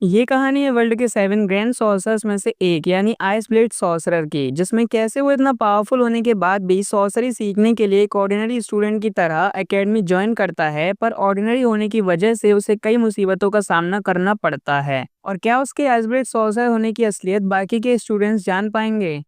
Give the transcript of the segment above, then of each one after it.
ये कहानी है वर्ल्ड के 7 ग्रैंड सॉर्सरर्स में से एक यानी आइस ब्लेड सॉर्सरर की, जिसमें कैसे वो इतना पावरफुल होने के बाद भी सॉर्सरी सीखने के लिए एक ऑर्डिनरी स्टूडेंट की तरह एकेडमी ज्वाइन करता है, पर ऑर्डिनरी होने की वजह से उसे कई मुसीबतों का सामना करना पड़ता है। और क्या उसके आइस ब्लेड सॉर्सरर होने की असलियत बाकी के स्टूडेंट्स जान पाएंगे?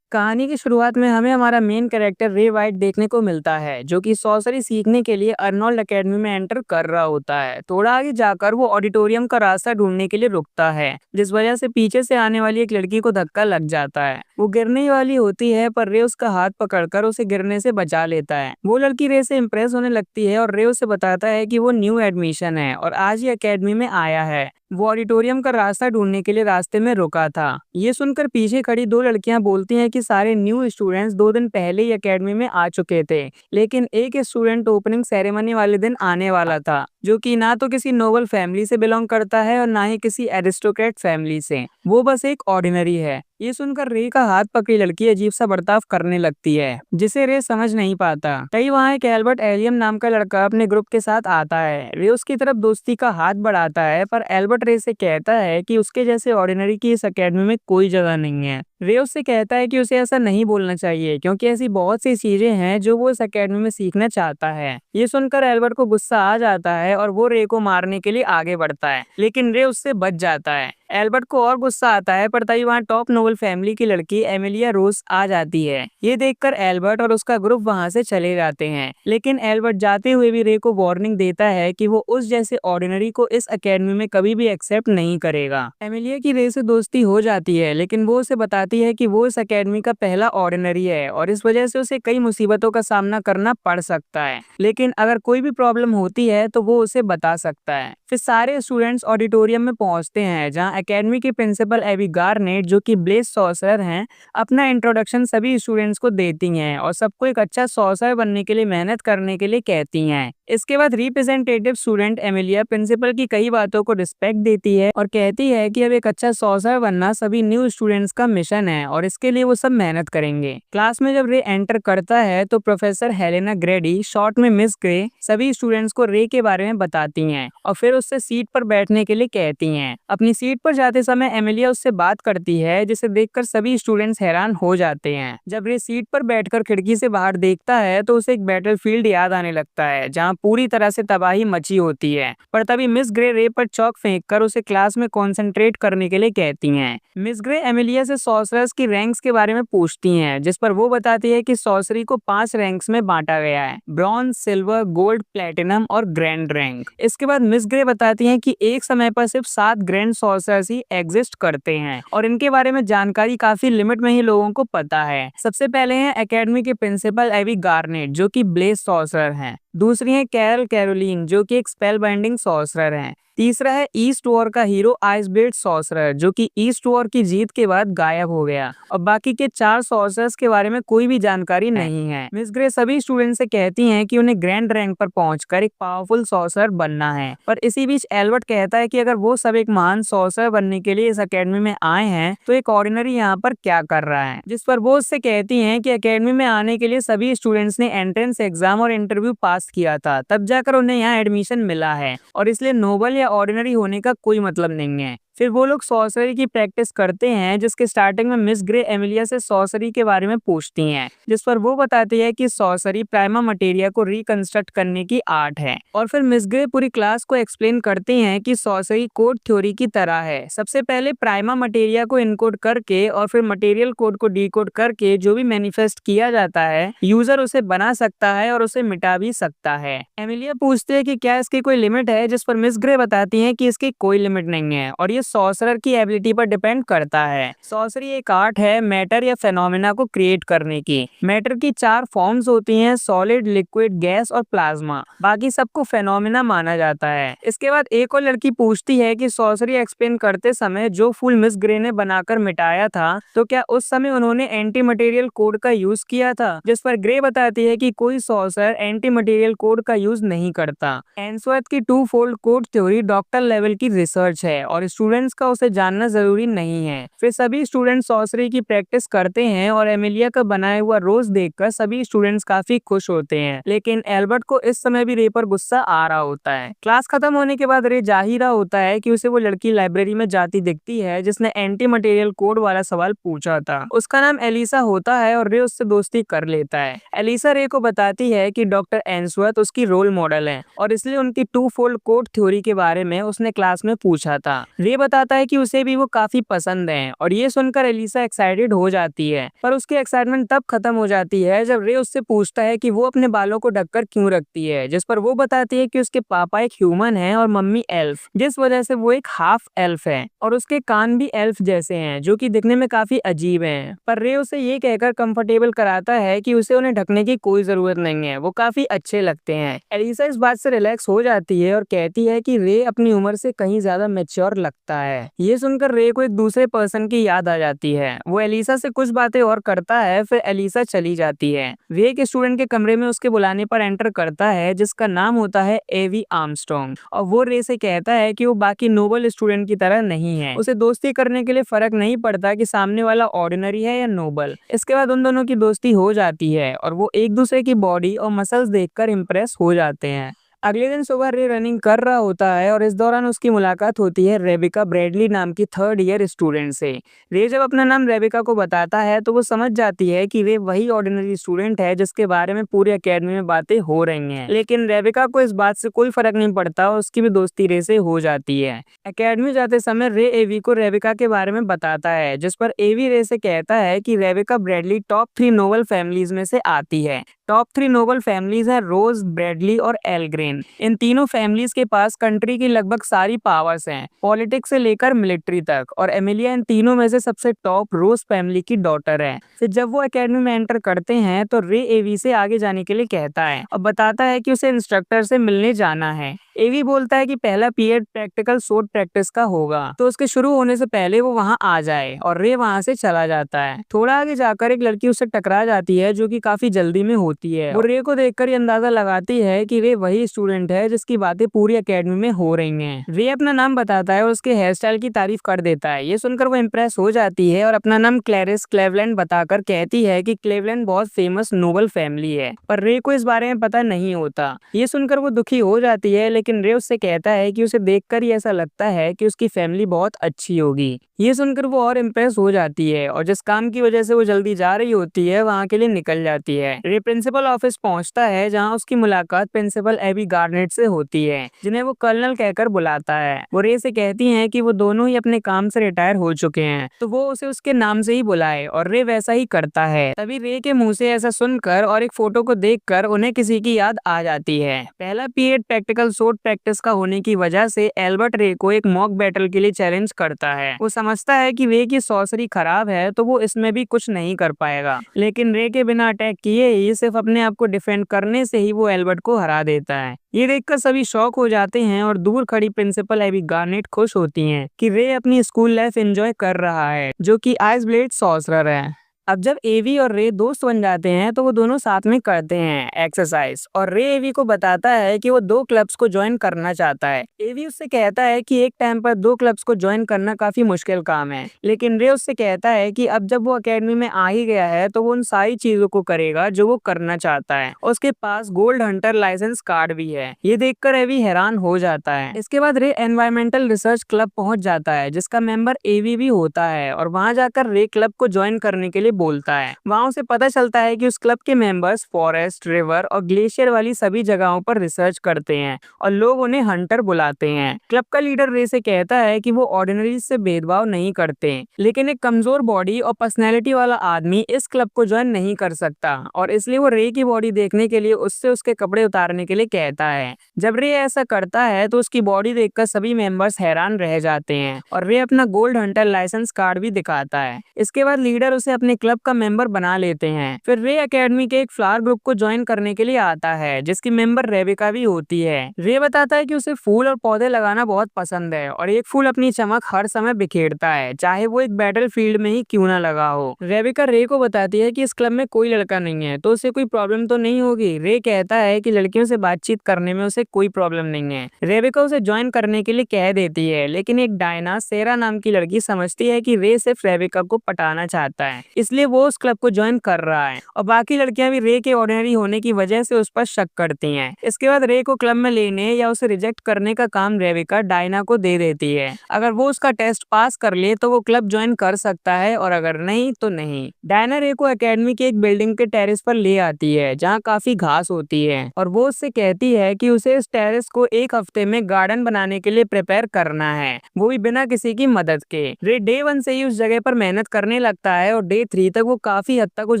कहानी की शुरुआत में हमें हमारा मेन कैरेक्टर रे वाइट देखने को मिलता है, जो कि सॉर्सरी सीखने के लिए अर्नोल्ड एकेडमी में एंटर कर रहा होता है। थोड़ा आगे जाकर वो ऑडिटोरियम का रास्ता ढूंढने के लिए रुकता है, जिस वजह से पीछे से आने वाली एक लड़की को धक्का लग जाता है। वो गिरने ही वाली होती है, पर रे उसका हाथ पकड़कर उसे गिरने से बचा लेता है। वो लड़की रे से इम्प्रेस होने लगती है और रे उसे बताता है कि वो न्यू एडमिशन है और आज ही एकेडमी में आया है। वो ऑडिटोरियम का रास्ता ढूंढने के लिए रास्ते में रुका था। ये सुनकर पीछे खड़ी दो लड़कियां बोलती हैं कि सारे न्यू स्टूडेंट्स 2 दिन पहले ही एकेडमी में आ चुके थे, लेकिन एक स्टूडेंट ओपनिंग सेरेमनी वाले दिन आने वाला था, जो कि ना तो किसी नोबल फैमिली से बिलोंग करता है और ना ही किसी एरिस्टोक्रेट फैमिली से। वो बस एक ऑर्डिनरी है। ये सुनकर रे का हाथ पकड़ी लड़की अजीब सा बर्ताव करने लगती है, जिसे रे समझ नहीं पाता। तभी वहाँ एक एल्बर्ट एलियम नाम का लड़का अपने ग्रुप के साथ आता है। रे उसकी तरफ दोस्ती का हाथ बढ़ाता है, पर एल्बर्ट रे से कहता है कि उसके जैसे ऑर्डिनरी की इस एकेडमी में कोई जगह नहीं है। रे उससे कहता है कि उसे ऐसा नहीं बोलना चाहिए, क्योंकि ऐसी बहुत सी चीजें हैं जो वो इस एकेडमी में सीखना चाहता है। ये सुनकर एल्बर्ट को गुस्सा आ जाता है और वो रे को मारने के लिए आगे बढ़ता है, लेकिन रे उससे बच जाता है। एल्बर्ट को और गुस्सा आता है, पर तभी वहाँ टॉप नोबल फैमिली की लड़की एमिलिया रोज आ जाती है। ये देखकर एल्बर्ट और उसका ग्रुप वहाँ से चले जाते हैं, लेकिन एल्बर्ट जाते हुए भी रे को वार्निंग देता है कि वो उस जैसे ऑर्डिनरी को इस एकेडमी में कभी भी एक्सेप्ट नहीं करेगा। एमिलिया की रे से दोस्ती हो जाती है, लेकिन वो उसे बताती है कि वो इस एकेडमी का पहला ऑर्डिनरी है और इस वजह से उसे कई मुसीबतों का सामना करना पड़ सकता है, लेकिन अगर कोई भी प्रॉब्लम होती है तो वो उसे बता सकता है। फिर सारे स्टूडेंट्स ऑडिटोरियम में पहुंचते हैं, जहां एकेडमी के प्रिंसिपल एबी गार्नेट, जो कि ब्लेड सॉर्सरर हैं, अपना इंट्रोडक्शन सभी स्टूडेंट्स को देती हैं और सबको एक अच्छा सॉर्सरर बनने के लिए मेहनत करने के लिए कहती हैं। इसके बाद रिप्रेजेंटेटिव स्टूडेंट एमिलिया प्रिंसिपल की कई बातों को रिस्पेक्ट देती है और कहती है कि अब एक अच्छा सॉर्सरर बनना सभी न्यू स्टूडेंट्स का मिशन है और इसके लिए वो सब मेहनत करेंगे। क्लास में जब रे एंटर करता है तो प्रोफेसर हेलेना ग्रेडी, शॉर्ट में मिस ग्रे, सभी स्टूडेंट्स को रे के बारे में बताती हैं और फिर उससे सीट पर बैठने के लिए कहती हैं। अपनी सीट पर जाते समय एमिलिया उससे बात करती है, जिसे देखकर सभी स्टूडेंट्स हैरान हो जाते हैं। जब रे सीट पर बैठकर खिड़की से बाहर देखता है तो उसे एक बैटलफील्ड याद आने लगता है, जहां पूरी तरह से तबाही मची होती है। पर तभी मिस ग्रे रे पर चौक फेंककर उसे क्लास में कंसंट्रेट करने के लिए कहती हैं। मिस ग्रे एमिलिया से सॉर्सरर्स की रैंक्स के बारे में पूछती हैं, जिस पर वो बताती है कि सॉर्सरी को 5 रैंक्स में बांटा गया है: ब्रॉन्ज, सिल्वर, गोल्ड, प्लेटिनम और ग्रैंड रैंक। इसके बाद मिस ग्रे बताती हैं कि एक समय पर सिर्फ 7 ग्रैंड सॉर्सरर्स ही एग्जिस्ट करते हैं और इनके बारे में जानकारी काफी लिमिट में ही लोगों को पता है। सबसे पहले हैं एकेडमी के प्रिंसिपल एबी गार्नेट, जो कि ब्लेड सॉर्सरर हैं। दूसरी है कैरल कैरोलिन, जो कि एक स्पेल बाइंडिंग सॉर्सरर हैं। तीसरा है ईस्ट वॉर का हीरो आइस ब्लेड सॉर्सरर, जो कि ईस्ट वॉर की जीत के बाद गायब हो गया और बाकी के 4 सॉर्सरर्स के बारे में कोई भी जानकारी नहीं है। मिस ग्रे सभी स्टूडेंट से कहती हैं कि उन्हें ग्रैंड रैंक पर पहुंचकर एक पावरफुल सॉर्सरर बनना है, पर इसी बीच एल्बर्ट कहता है कि अगर वो सब एक महान सॉर्सरर बनने के लिए इस एकेडमी में आए हैं तो एक ऑर्डिनरी यहाँ पर क्या कर रहा है। जिस पर वो उससे कहती हैं कि एकेडमी में आने के लिए सभी स्टूडेंट्स ने एंट्रेंस एग्जाम और इंटरव्यू पास किया था, तब जाकर उन्हें यहाँ एडमिशन मिला है और इसलिए नोबल ऑर्डिनरी होने का कोई मतलब नहीं है। फिर वो लोग सॉर्सरी की प्रैक्टिस करते हैं, जिसके स्टार्टिंग में मिस ग्रे एमिलिया से सॉर्सरी के बारे में पूछती हैं, जिस पर वो बताती है कि सॉर्सरी प्राइमा मटेरिया को रिकंस्ट्रक्ट करने की आर्ट है। और फिर मिस ग्रे पूरी क्लास को एक्सप्लेन करते हैं कि सॉर्सरी कोड थ्योरी की तरह है। सबसे पहले प्राइमा मटेरिया को इनकोड करके और फिर मटेरियल कोड को डिकोड करके जो भी मैनिफेस्ट किया जाता है, यूजर उसे बना सकता है और उसे मिटा भी सकता है। एमिलिया पूछती है कि क्या इसकी कोई लिमिट है, जिस पर मिस ग्रे बताती है कि इसकी कोई लिमिट नहीं है और ये सॉर्सरर की एबिलिटी पर डिपेंड करता है। सॉर्सरी एक आर्ट है मैटर या फेनोमेना को क्रिएट करने की। मैटर की 4 फॉर्म्स होती हैं: सॉलिड, लिक्विड, गैस और प्लाज्मा। बाकी सबको फेनोमेना माना जाता है। इसके बाद एक और लड़की पूछती है कि सॉर्सरी एक्सप्लेन करते समय जो फूल मिस ग्रे ने बनाकर मिटाया था, तो क्या उस समय उन्होंने एंटी मटेरियल कोड का यूज किया था, जिस पर ग्रे बताती है कि कोई सॉर्सरर एंटी मटेरियल कोड का यूज नहीं करता। एंसवर्थ की 2 fold code theory doctor level की रिसर्च है और स्टूडेंट स्टूडेंट्स का उसे जानना जरूरी नहीं है। फिर सभी स्टूडेंट्स सॉर्सरी की प्रैक्टिस करते हैं और एमिलिया का बनाया हुआ रोज देखकर सभी स्टूडेंट्स काफी खुश होते हैं। लेकिन एल्बर्ट को इस समय भी रे पर गुस्सा आ रहा होता है। क्लास खत्म होने के बाद रे जा ही रहा होता है कि उसे वो लड़की लाइब्रेरी में जाती दिखती है जिसने एंटी मटेरियल कोड वाला सवाल पूछा था। उसका नाम एलिसा होता है और रे उससे दोस्ती कर लेता है। एलिसा रे को बताती है कि डॉक्टर एंसवर्थ उसकी रोल मॉडल है और इसलिए उनकी टू फोल्ड कोड थ्योरी के बारे में उसने क्लास में पूछा था। रे बताता है कि उसे भी वो काफी पसंद है और ये सुनकर एलिसा एक्साइटेड हो जाती है, पर उसकी एक्साइटमेंट तब खत्म हो जाती है जब रे उससे पूछता है कि वो अपने बालों को ढककर क्यों रखती है, जिस पर वो बताती है कि उसके पापा एक ह्यूमन है और मम्मी एल्फ, जिस वजह से वो एक हाफ एल्फ है और उसके कान भी एल्फ जैसे हैं जो कि दिखने में काफी अजीब हैं। पर रे उसे ये कहकर कंफर्टेबल कराता है कि उसे उन्हें ढकने की कोई जरूरत नहीं है, वो काफी अच्छे लगते हैं। एलिसा इस बात से रिलैक्स हो जाती है और कहती है कि रे अपनी उम्र से कहीं ज्यादा मैच्योर लगता है। ये सुनकर रे को एक दूसरे पर्सन की याद आ जाती है। वो एलिसा से कुछ बातें और करता है, फिर एलिसा चली जाती है। वे एक स्टूडेंट के कमरे में उसके बुलाने पर एंटर करता है जिसका नाम होता है एवी आर्मस्ट्रॉन्ग और वो रे से कहता है कि वो बाकी नोबल स्टूडेंट की तरह नहीं है। उसे दोस्ती करने के लिए फर्क नहीं पड़ता कि सामने वाला ऑर्डिनरी है या नोबल। इसके बाद उन दोनों की दोस्ती हो जाती है और वो एक दूसरे की बॉडी और मसल्स देखकर इम्प्रेस हो जाते हैं। अगले दिन सुबह रे रनिंग कर रहा होता है और इस दौरान उसकी मुलाकात होती है रेबिका ब्रैडली नाम की थर्ड ईयर स्टूडेंट से। रे जब अपना नाम रेबिका को बताता है तो वो समझ जाती है कि रे वही ऑर्डिनरी स्टूडेंट है जिसके बारे में पूरी एकेडमी में बातें हो रही हैं। लेकिन रेबिका को इस बात से कोई फर्क नहीं पड़ता, उसकी भी दोस्ती रे से हो जाती है। एकेडमी जाते समय रे एवी को रेबिका के बारे में बताता है, जिस पर एवी रे से कहता है कि Rebecca Bradley top 3 noble families में से आती है। टॉप 3 नोबल फैमिलीज है रोज, ब्रैडली और एलग्रेन। इन तीनों फैमिलीज के पास कंट्री की लगभग सारी पावर्स हैं, पॉलिटिक्स से लेकर मिलिट्री तक, और एमिलिया इन तीनों में से सबसे टॉप रोज फैमिली की डॉटर है। फिर जब वो एकेडमी में एंटर करते हैं तो रे एवी से आगे जाने के लिए कहता है और बताता है कि उसे इंस्ट्रक्टर से मिलने जाना है। एवी बोलता है कि पहला पीरियड प्रैक्टिकल शॉट प्रैक्टिस का होगा तो उसके शुरू होने से पहले वो वहां आ जाए, और रे वहां से चला जाता है। थोड़ा आगे जाकर एक लड़की उससे टकरा जाती है जो कि काफी जल्दी में होती है। वो रे को देखकर ये अंदाजा लगाती है कि रे वही स्टूडेंट है जिसकी बातें पूरी एकेडमी में हो रही हैं। रे अपना नाम बताता है और उसके हेयर स्टाइल की तारीफ कर देता है। ये सुनकर वो इम्प्रेस हो जाती है और अपना नाम क्लैरिस क्लेवलैंड बताकर कहती है कि क्लेवलैंड बहुत फेमस नोबल फैमिली है, पर रे को इस बारे में पता नहीं होता। ये सुनकर वो दुखी हो जाती है, लेकिन रे उससे कहता है कि उसे देखकर ही ऐसा लगता है कि उसकी फैमिली बहुत अच्छी होगी। ये सुनकर वो और इम्प्रेस हो जाती है और जिस काम की वजह से वो जल्दी जा रही होती है वहाँ के लिए निकल जाती है। रे प्रिंसिपल ऑफिस पहुँचता है जहाँ उसकी मुलाकात प्रिंसिपल एबी गार्नेट से होती है, जिन्हें वो कर्नल कहकर बुलाता है। वो रे से कहती हैं कि वो दोनों ही अपने काम से रिटायर हो चुके हैं तो वो उसे उसके नाम से ही बुलाए, और रे वैसा ही करता है। तभी रे के मुंह से ऐसा सुनकर और एक फोटो को देखकर उन्हें किसी की याद आ जाती है। पहला पीरियड प्रैक्टिकल शॉट प्रैक्टिस का होने की वजह से एल्बर्ट रे को एक मॉक बैटल के लिए चैलेंज करता है। वो समझता है कि रे की सॉर्सरी खराब है तो वो इसमें भी कुछ नहीं कर पाएगा, लेकिन रे के बिना अटैक किए ही सिर्फ अपने आप को डिफेंड करने से ही वो एल्बर्ट को हरा देता है। ये देखकर सभी शॉक हो जाते हैं और दूर खड़ी प्रिंसिपल एबी गार्नेट खुश होती हैं कि रे अपनी स्कूल लाइफ एंजॉय कर रहा है, जो कि आइस ब्लेड सॉर्सरर है। अब जब एवी और रे दोस्त बन जाते हैं तो वो दोनों साथ में करते हैं एक्सरसाइज, और रे एवी को बताता है कि वो 2 क्लब्स को ज्वाइन करना चाहता है। एवी उससे कहता है कि एक टाइम पर 2 क्लब्स को ज्वाइन करना काफी मुश्किल काम है, लेकिन रे उससे कहता है कि अब जब वो एकेडमी में आ ही गया है तो वो उन सारी चीजों को करेगा जो वो करना चाहता है। उसके पास गोल्ड हंटर लाइसेंस कार्ड भी है। ये देखकर एवी हैरान हो जाता है। इसके बाद रे एनवायरमेंटल रिसर्च क्लब पहुंच जाता है जिसका मेंबर एवी भी होता है, और वहां जाकर रे क्लब को ज्वाइन करने के लिए बोलता है। वहाँ उसे पता चलता है कि उस क्लब के मेंबर्स फॉरेस्ट, रिवर और ग्लेशियर वाली सभी जगहों पर रिसर्च करते हैं और लोग उन्हें हंटर बुलाते हैं। क्लब का लीडर रे से कहता है कि वो ऑर्डिनरी से भेदभाव नहीं करते, लेकिन एक कमजोर बॉडी और पर्सनैलिटी वाला आदमी इस क्लब को ज्वाइन नहीं कर सकता, और इसलिए वो रे की बॉडी देखने के लिए उससे उसके कपड़े उतारने के लिए कहता है। जब रे ऐसा करता है तो उसकी बॉडी देखकर सभी मेंबर्स हैरान रह जाते हैं और रे अपना गोल्ड हंटर लाइसेंस कार्ड भी दिखाता है। इसके बाद लीडर उसे अपने क्लब का मेंबर बना लेते हैं। फिर रे एकेडमी के एक फ्लावर ग्रुप को ज्वाइन करने के लिए आता है, जिसकी मेंबर रेबिका भी होती है। रे बताता है कि उसे फूल और पौधे लगाना बहुत पसंद है और एक फूल अपनी चमक हर समय बिखेरता है, चाहे वो एक बैटल फील्ड में ही क्यों ना लगा हो। रेबिका रे को बताती है कि इस क्लब में कोई लड़का नहीं है, तो उसे कोई प्रॉब्लम तो नहीं होगी। रे कहता है कि लड़कियों से बातचीत करने में उसे कोई प्रॉब्लम नहीं है। रेबिका उसे ज्वाइन करने के लिए कह देती है, लेकिन एक डायना सेरा नाम की लड़की समझती है कि रे सिर्फ रेबिका को पटाना चाहता है, इसलिए वो उस क्लब को ज्वाइन कर रहा है और बाकी लड़कियां भी रे के ऑर्डिनरी होने की वजह से उस पर शक करती हैं। इसके बाद रे को क्लब में लेने या उसे रिजेक्ट करने का काम रेबिका डायना को दे देती है। अगर वो उसका टेस्ट पास कर ले तो वो क्लब ज्वाइन कर सकता है और अगर नहीं तो नहीं। डायना रे को एकेडमी के एक बिल्डिंग के टेरेस पर ले आती है, जहाँ काफी घास होती है और वो उससे कहती है कि उसे इस टेरेस को एक हफ्ते में गार्डन बनाने के लिए प्रिपेयर करना है, वो भी बिना किसी की मदद के। रे डे 1 से ही उस जगह पर मेहनत करने लगता है और डे 3 तक वो काफी हद तक उस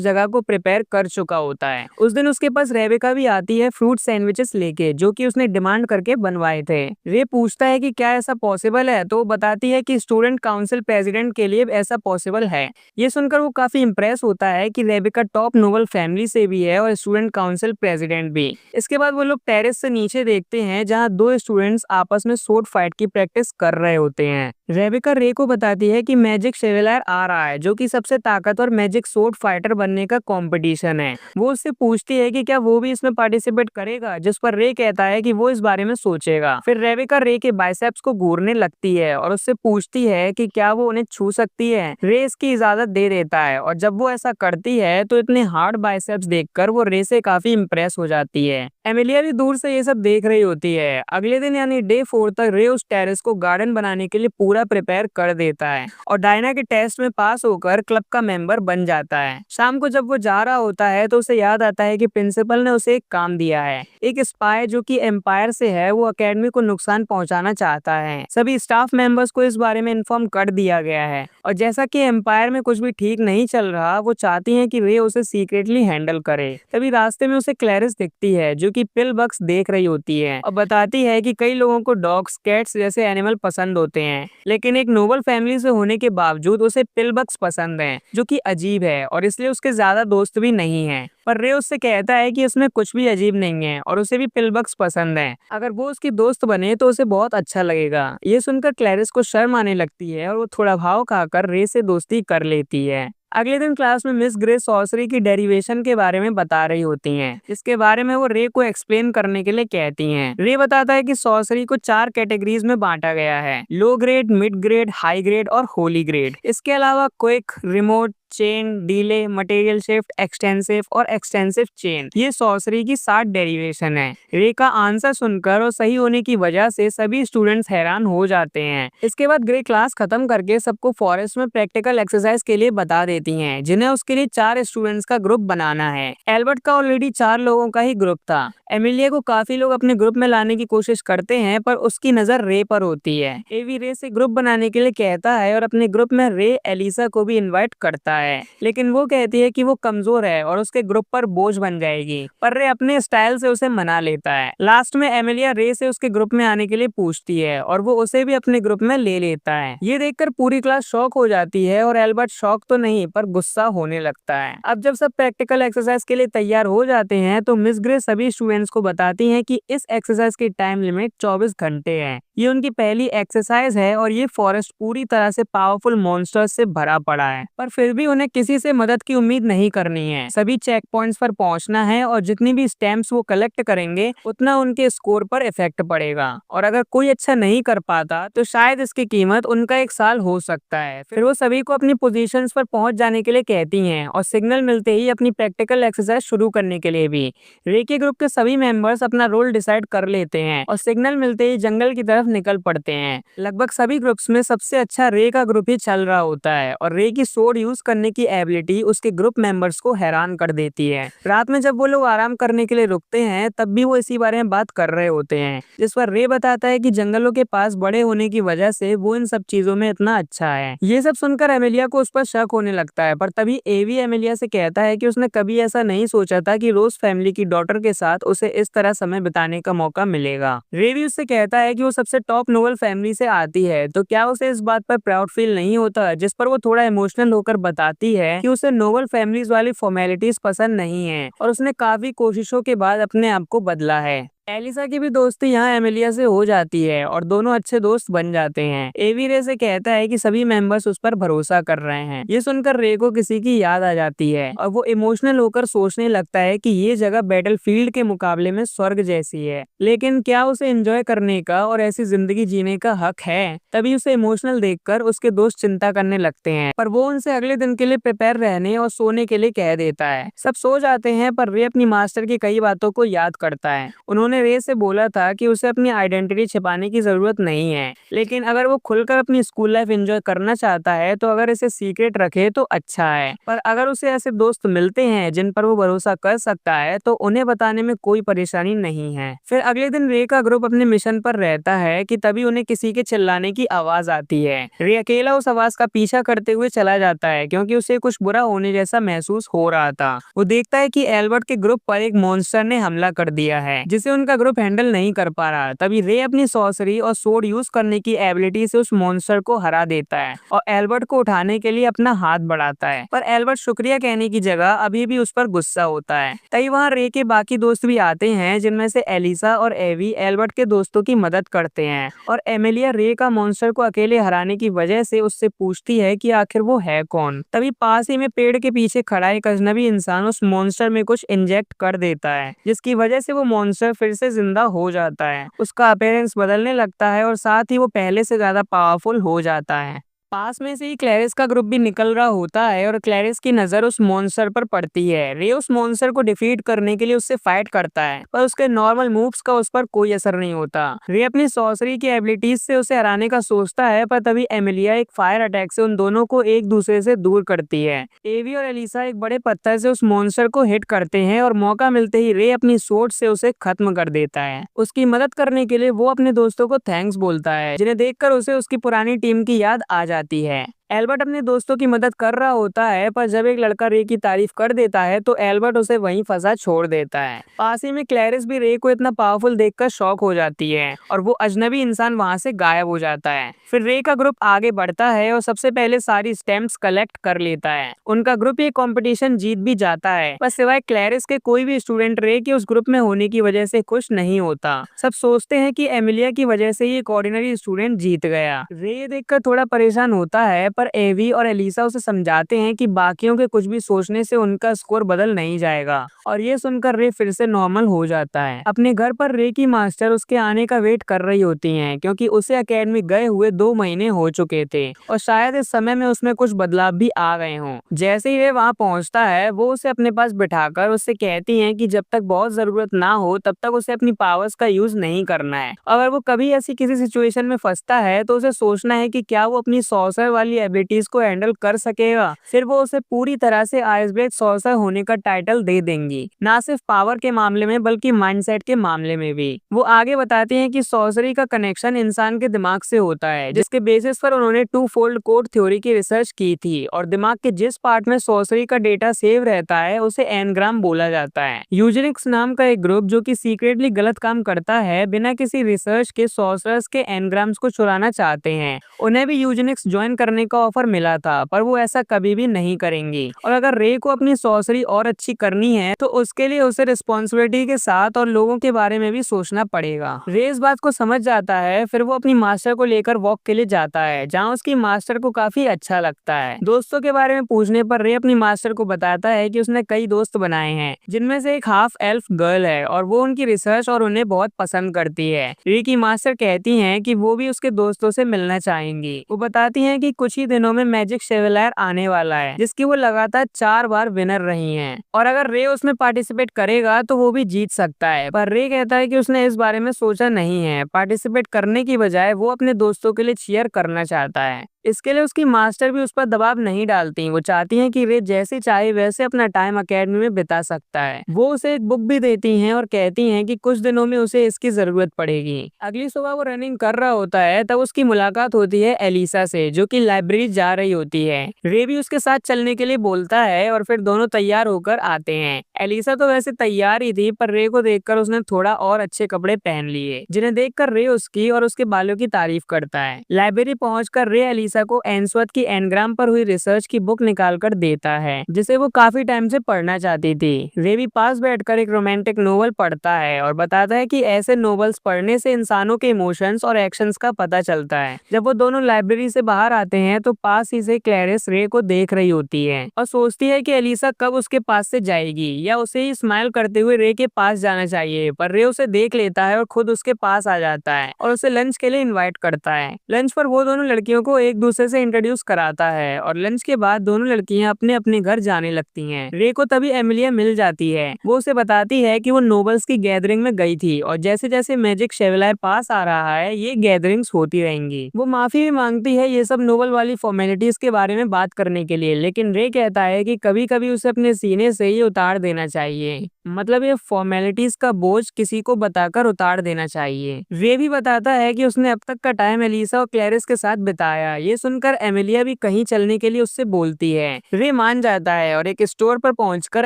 जगह को प्रिपेयर कर चुका होता है। उस दिन उसके पास रेबिका भी आती है फ्रूट सैंडविचेस लेके, जो कि उसने डिमांड करके बनवाए थे। रे पूछता है कि क्या ऐसा पॉसिबल है, तो वो बताती है कि स्टूडेंट काउंसिल प्रेसिडेंट के लिए ऐसा पॉसिबल है। ये सुनकर वो काफी इंप्रेस होता है कि रेबिका टॉप नोबल फैमिली से भी है और स्टूडेंट काउंसिल प्रेसिडेंट भी। इसके बाद वो लोग टेरेस से नीचे देखते हैं, जहाँ दो स्टूडेंट्स आपस में स्वॉर्ड फाइट की प्रैक्टिस कर रहे होते हैं। रेबिका रे को बताती है कि मैजिक शेवेलर आ रहा है, जो कि सबसे ताकतवर मैजिक स्वॉर्ड फाइटर बनने का कंपटीशन है। वो उससे पूछती है कि क्या वो भी इसमें पार्टिसिपेट करेगा, जिस पर रे कहता है कि वो इस बारे में सोचेगा। फिर रेबिका रे के बाइसेप्स को घूरने लगती है और उससे पूछती है कि क्या वो उन्हें छू सकती है। रे इसकी इजाजत दे देता है और जब वो ऐसा करती है तो इतने हार्ड बाइसेप्स देखकर वो रे से काफी इंप्रेस हो जाती है। एमिलिया भी दूर से ये सब देख रही होती है। अगले दिन यानी डे 4 तक रे उस टेरेस को गार्डन बनाने के लिए पूरा प्रिपेयर कर देता है और डायना के टेस्ट में पास होकर क्लब का मेंबर बन जाता है। शाम को जब वो जा रहा होता है तो उसे याद आता है कि प्रिंसिपल ने उसे एक काम दिया है। एक स्पाई जो कि एम्पायर से है, वो एकेडमी को नुकसान पहुंचाना चाहता है। सभी स्टाफ मेंबर्स को इस बारे में इन्फॉर्म कर दिया गया है और जैसा कि एम्पायर में कुछ भी ठीक नहीं चल रहा, वो चाहती हैं कि रे उसे सीक्रेटली हैंडल करे। तभी रास्ते में उसे क्लैरिस दिखती है, जो कि पिल बक्स देख रही होती है और बताती है कि कई लोगों को डॉग्स कैट्स जैसे एनिमल पसंद होते हैं, लेकिन एक नोबल फैमिली से होने के बावजूद उसे पिल बक्स पसंद है, जो कि अजीब है और इसलिए उसके ज्यादा दोस्त भी नहीं है। पर रे उससे कहता है कि इसमें कुछ भी अजीब नहीं है और उसे भी पिल बक्स पसंद है। अगर वो उसकी दोस्त बने तो उसे बहुत अच्छा लगेगा। ये सुनकर क्लैरिस को शर्म आने लगती है और वो थोड़ा भाव खाकर रे से दोस्ती कर लेती है। अगले दिन क्लास में मिस ग्रे सॉर्सरी की डेरिवेशन के बारे में बता रही होती हैं। इसके बारे में वो रे को एक्सप्लेन करने के लिए कहती हैं। रे बताता है कि सॉर्सरी को 4 कैटेगरीज में बांटा गया है: low grade, mid grade, high grade और होली ग्रेड। इसके अलावा quick, remote, chain, delay, material shift, extensive और एक्सटेंसिव चेन, ये सॉर्सरी की 7 डेरिवेशन है। रे का आंसर सुनकर और सही होने की वजह से सभी स्टूडेंट्स हैरान हो जाते हैं। इसके बाद ग्रे क्लास खत्म करके सबको फॉरेस्ट में प्रैक्टिकल एक्सरसाइज के लिए बता देती हैं, जिन्हें उसके लिए 4 स्टूडेंट्स का ग्रुप बनाना है। एल्बर्ट का ऑलरेडी 4 लोगों का ही ग्रुप था। एमिलिया को काफी लोग अपने ग्रुप में लाने की कोशिश करते हैं, पर उसकी नजर रे पर होती है। एवी रे से ग्रुप बनाने के लिए कहता है और अपने ग्रुप में रे एलिसा को भी इनवाइट करता है, लेकिन वो कहती है कि वो कमजोर है और उसके ग्रुप पर बोझ बन जाएगी, पर रे अपने स्टाइल से उसे मना लेता है। लास्ट में एमिलिया रे से उसके ग्रुप में आने के लिए पूछती है और वो उसे भी अपने ग्रुप में ले लेता है। ये देखकर पूरी क्लास शॉक हो जाती है और एल्बर्ट शॉक तो नहीं पर गुस्सा होने लगता है। अब जब सब प्रैक्टिकल एक्सरसाइज के लिए तैयार हो जाते हैं तो मिस ग्रे सभी स्टूडेंट्स को बताती हैं कि इस एक्सरसाइज की टाइम लिमिट 24 घंटे है। ये उनकी पहली एक्सरसाइज है और ये फॉरेस्ट पूरी तरह से पावरफुल मॉन्स्टर्स से भरा पड़ा है, पर फिर भी उन्हें किसी से मदद की उम्मीद नहीं करनी है। सभी चेक पॉइंट्स पर पहुंचना है और जितनी भी स्टैम्प्स वो कलेक्ट करेंगे उतना उनके स्कोर पर इफेक्ट पड़ेगा और अगर कोई अच्छा नहीं कर पाता तो शायद इसकी कीमत उनका 1 साल हो सकता है। फिर वो सभी को अपनी पोजीशंस पर पहुंच जाने के लिए कहती हैं और सिग्नल मिलते ही अपनी प्रैक्टिकल एक्सरसाइज शुरू करने के लिए भी। रे के ग्रुप के सभी मेंबर्स अपना रोल डिसाइड कर लेते हैं और सिग्नल मिलते ही जंगल की तरफ निकल पड़ते हैं। लगभग सभी ग्रुप्स में सबसे अच्छा रे का ग्रुप ही चल रहा होता है और रे की सोर्ड यूज करने की एबिलिटी उसके ग्रुप मेंबर्स को हैरान कर देती है। रात में जब वो लोग आराम करने के लिए रुकते हैं तब भी वो इसी बारे में बात कर रहे होते हैं, जिस पर रे बताता है कि जंगलों के पास बड़े होने की वजह से वो इन सब चीजों में इतना अच्छा है। ये सब सुनकर एमिलिया को उस पर शक होने लगता है, पर तभी एवी एमिलिया से कहता है कि उसने कभी ऐसा नहीं सोचा था कि रोज फैमिली की डॉटर के साथ उसे इस तरह समय बिताने का मौका मिलेगा। रे भी उससे कहता है कि वो सबसे टॉप नोबल फैमिली से आती है, तो क्या उसे इस बात पर प्राउड फील नहीं होता, जिस पर वो थोड़ा इमोशनल होकर बता बताती है कि उसे नोबल फैमिलीज वाली फॉर्मेलिटीज पसंद नहीं है और उसने काफी कोशिशों के बाद अपने आप को बदला है। एलिसा की भी दोस्ती यहाँ एमिलिया से हो जाती है और दोनों अच्छे दोस्त बन जाते हैं। एवी रे से कहता है कि सभी मेंबर्स उस पर भरोसा कर रहे हैं। ये सुनकर रे को किसी की याद आ जाती है और वो इमोशनल होकर सोचने लगता है कि ये जगह बैटलफील्ड के मुकाबले में स्वर्ग जैसी है, लेकिन क्या उसे एंजॉय करने का और ऐसी जिंदगी जीने का हक है? तभी उसे इमोशनल देखकर उसके दोस्त चिंता करने लगते हैं, पर वो उनसे अगले दिन के लिए प्रिपेयर रहने और सोने के लिए कह देता है। सब सो जाते हैं, पर रे अपनी मास्टर की कई बातों को याद करता है। उन्होंने रे से बोला था कि उसे अपनी आइडेंटिटी छिपाने की जरूरत नहीं है, लेकिन अगर वो खुलकर अपनी स्कूल लाइफ एंजॉय करना चाहता है तो अगर इसे सीक्रेट रखे तो अच्छा है। पर अगर उसे ऐसे दोस्त मिलते हैं जिन पर वो भरोसा कर सकता है तो उन्हें बताने में कोई परेशानी नहीं है। फिर अगले दिन रे का ग्रुप अपने मिशन पर रहता है कि तभी उन्हें किसी के चिल्लाने की आवाज आती है। रे अकेला उस आवाज का पीछा करते हुए चला जाता है क्योंकि उसे कुछ बुरा होने जैसा महसूस हो रहा था। वो देखता है कि एल्बर्ट के ग्रुप पर एक मॉन्स्टर ने हमला कर दिया है जिसे उनका ग्रुप हैंडल नहीं कर पा रहा। तभी रे अपनी सॉर्सरी और सोर्ड यूज करने की एबिलिटी से उस मॉन्स्टर को हरा देता है और एल्बर्ट को उठाने के लिए अपना हाथ बढ़ाता है, पर एल्बर्ट शुक्रिया कहने की जगह अभी भी उस पर गुस्सा होता है। तभी वहाँ रे के बाकी दोस्त भी आते हैं जिनमें से एलिसा और एवी एल्बर्ट के दोस्तों की मदद करते हैं और एमिलिया रे का मॉन्स्टर को अकेले हराने की वजह से उससे पूछती है कि आखिर वो है कौन। तभी पास ही में पेड़ के पीछे खड़ा एक अजनबी इंसान उस मॉन्स्टर में कुछ इंजेक्ट कर देता है जिसकी वजह से वो मॉन्स्टर फिर से जिंदा हो जाता है। उसका अपीयरेंस बदलने लगता है और साथ ही वो पहले से ज्यादा पावरफुल हो जाता है। पास में से ही क्लैरिस का ग्रुप भी निकल रहा होता है और क्लैरिस की नजर उस मॉन्स्टर पर पड़ती है। रे उस मॉन्स्टर को डिफीट करने के लिए उससे फाइट करता है, पर उसके नॉर्मल मूव्स का उस पर कोई असर नहीं होता। रे अपनी सॉर्सरी की एबिलिटीज से उसे हराने का सोचता है, पर तभी एमिलिया एक फायर अटैक से उन दोनों को एक दूसरे से दूर करती है। एवी और एलिसा एक बड़े पत्थर से उस मॉन्स्टर को हिट करते हैं और मौका मिलते ही रे अपनी सोर्ड से उसे खत्म कर देता है। उसकी मदद करने के लिए वो अपने दोस्तों को थैंक्स बोलता है, जिन्हें देखकर उसे उसकी पुरानी टीम की याद आ जाती है। एल्बर्ट अपने दोस्तों की मदद कर रहा होता है, पर जब एक लड़का रे की तारीफ कर देता है तो एल्बर्ट उसे वहीं फंसा छोड़ देता है। पास ही में क्लैरिस भी रे को इतना पावरफुल देखकर शॉक हो जाती है और वो अजनबी इंसान वहां से गायब हो जाता है। फिर रे का ग्रुप आगे बढ़ता है और सबसे पहले सारी स्टैम्प्स कलेक्ट कर लेता है। उनका ग्रुप ये कंपटीशन जीत भी जाता है, पर सिवाय क्लैरिस के कोई भी स्टूडेंट रे के उस ग्रुप में होने की वजह से खुश नहीं होता। सब सोचते हैं कि एमिलिया की वजह से ये एक ऑर्डिनरी स्टूडेंट जीत गया। रे ये देखकर थोड़ा परेशान होता है, पर एवी और एलिसा उसे समझाते हैं कि बाकियों के कुछ भी सोचने से उनका स्कोर बदल नहीं जाएगा और ये सुनकर रे फिर से नॉर्मल हो जाता है। अपने घर पर रे की मास्टर उसके आने का वेट कर रही होती हैं क्योंकि उसे एकेडमी गए हुए 2 महीने हो चुके थे और शायद इस समय में उसमें कुछ बदलाव भी आ गए हों। जैसे ही रे वहाँ पहुँचता है वो उसे अपने पास बिठाकर उससे कहती हैं कि जब तक बहुत जरूरत ना हो तब तक उसे अपनी पावर्स का यूज नहीं करना है। अगर वो कभी ऐसी किसी सिचुएशन में फंसता है तो उसे सोचना है कि क्या वो अपनी सॉर्सर वाली एबिलिटीज को हैंडल कर सकेगा। फिर वो उसे पूरी तरह से आइस ब्रेक सॉर्सर होने का टाइटल दे देंगी, ना सिर्फ पावर के मामले में बल्कि माइंडसेट के मामले में भी। वो आगे बताते हैं कि सॉर्सरी का कनेक्शन इंसान के दिमाग से होता है, जिसके बेसिस पर उन्होंने 2 फोल्ड कोड थ्योरी की रिसर्च की थी और दिमाग के जिस पार्ट में सॉर्सरी का डेटा सेव रहता है उसे एनग्राम बोला जाता है। यूजेनिक्स नाम का एक ग्रुप जो कि सीक्रेटली गलत काम करता है, बिना किसी रिसर्च के सॉर्सरर्स के एनग्राम्स को चुराना चाहते हैं। उन्हें भी यूजेनिक्स ज्वाइन करने का ऑफर मिला था, पर वो ऐसा कभी भी नहीं करेंगी और अगर रे को अपनी सॉर्सरी और अच्छी करनी है तो उसके लिए उसे रिस्पॉन्सिबिलिटी के साथ और लोगों के बारे में भी सोचना पड़ेगा। रे इस बात को समझ जाता है, फिर वो अपनी मास्टर को लेकर वॉक के लिए जाता है जहाँ उसकी मास्टर को काफी अच्छा लगता है। दोस्तों के बारे में पूछने पर रे अपनी मास्टर को बताता है कि उसने कई दोस्त बनाए हैं जिनमें से एक हाफ एल्फ गर्ल है और वो उनकी रिसर्च और उन्हें बहुत पसंद करती है। रे की मास्टर कहती हैं कि वो भी उसके दोस्तों से मिलना चाहेंगी। वो बताती हैं कि कुछ ही दिनों में मैजिक शेवलायर आने वाला है जिसकी वो लगातार 4 बार विनर रही हैं और अगर रे उसमें पार्टिसिपेट करेगा तो वो भी जीत सकता है। पर रे कहता है कि उसने इस बारे में सोचा नहीं है। पार्टिसिपेट करने की बजाय वो अपने दोस्तों के लिए चीयर करना चाहता है। इसके लिए उसकी मास्टर भी उस पर दबाव नहीं डालती। वो चाहती हैं कि रे जैसे चाहे वैसे अपना टाइम एकेडमी में बिता सकता है। वो उसे एक बुक भी देती हैं और कहती हैं कि कुछ दिनों में उसे इसकी जरूरत पड़ेगी। अगली सुबह वो रनिंग कर रहा होता है, तब उसकी मुलाकात होती है एलिसा से जो कि लाइब्रेरी जा रही होती है। रे भी उसके साथ चलने के लिए बोलता है और फिर दोनों तैयार होकर आते हैं। एलिसा तो वैसे तैयार ही थी, पर रे को देखकर उसने थोड़ा और अच्छे कपड़े पहन लिए, जिन्हें देखकर रे उसकी और उसके बालों की तारीफ करता है। लाइब्रेरी पहुंचकर रे एलिसा एलिसा को एंसवर्थ की एनग्राम पर हुई रिसर्च की बुक निकाल कर देता है, जिसे वो काफी टाइम से पढ़ना चाहती थी। रे भी पास बैठकर एक रोमांटिक नोवेल पढ़ता है और बताता है कि ऐसे नोवेल्स पढ़ने से इंसानों के इमोशंस और एक्शंस का पता चलता है। जब वो दोनों लाइब्रेरी से बाहर आते हैं तो पास ही से क्लैरिस रे को देख रही होती है और सोचती है कि एलिसा कब उसके पास से जाएगी या उसे ही स्माइल करते हुए रे के पास जाना चाहिए, पर रे उसे देख लेता है और खुद उसके पास आ जाता है और उसे लंच के लिए इनवाइट करता है। लंच पर वो दोनों लड़कियों को एक दूसरे से इंट्रोड्यूस कराता है और लंच के बाद दोनों लड़कियां अपने अपने घर जाने लगती हैं। रे को तभी एमिलिया मिल जाती है। वो उसे बताती है कि वो नोबल्स की गैदरिंग में गई थी और जैसे जैसे मैजिक शेवलायर पास आ रहा है ये गैदरिंग्स होती रहेंगी। वो माफी भी मांगती है ये सब नोबल वाली फॉर्मेलिटीज के बारे में बात करने के लिए, लेकिन रे कहता है कि कभी कभी उसे अपने सीने से ही उतार देना चाहिए, मतलब ये फॉर्मेलिटीज का बोझ किसी को बताकर उतार देना चाहिए। रे भी बताता है कि उसने अब तक का टाइम एलिसा और क्लैरिस के साथ बिताया। ये सुनकर एमिलिया भी कहीं चलने के लिए उससे बोलती है। रे मान जाता है और एक स्टोर पर पहुंचकर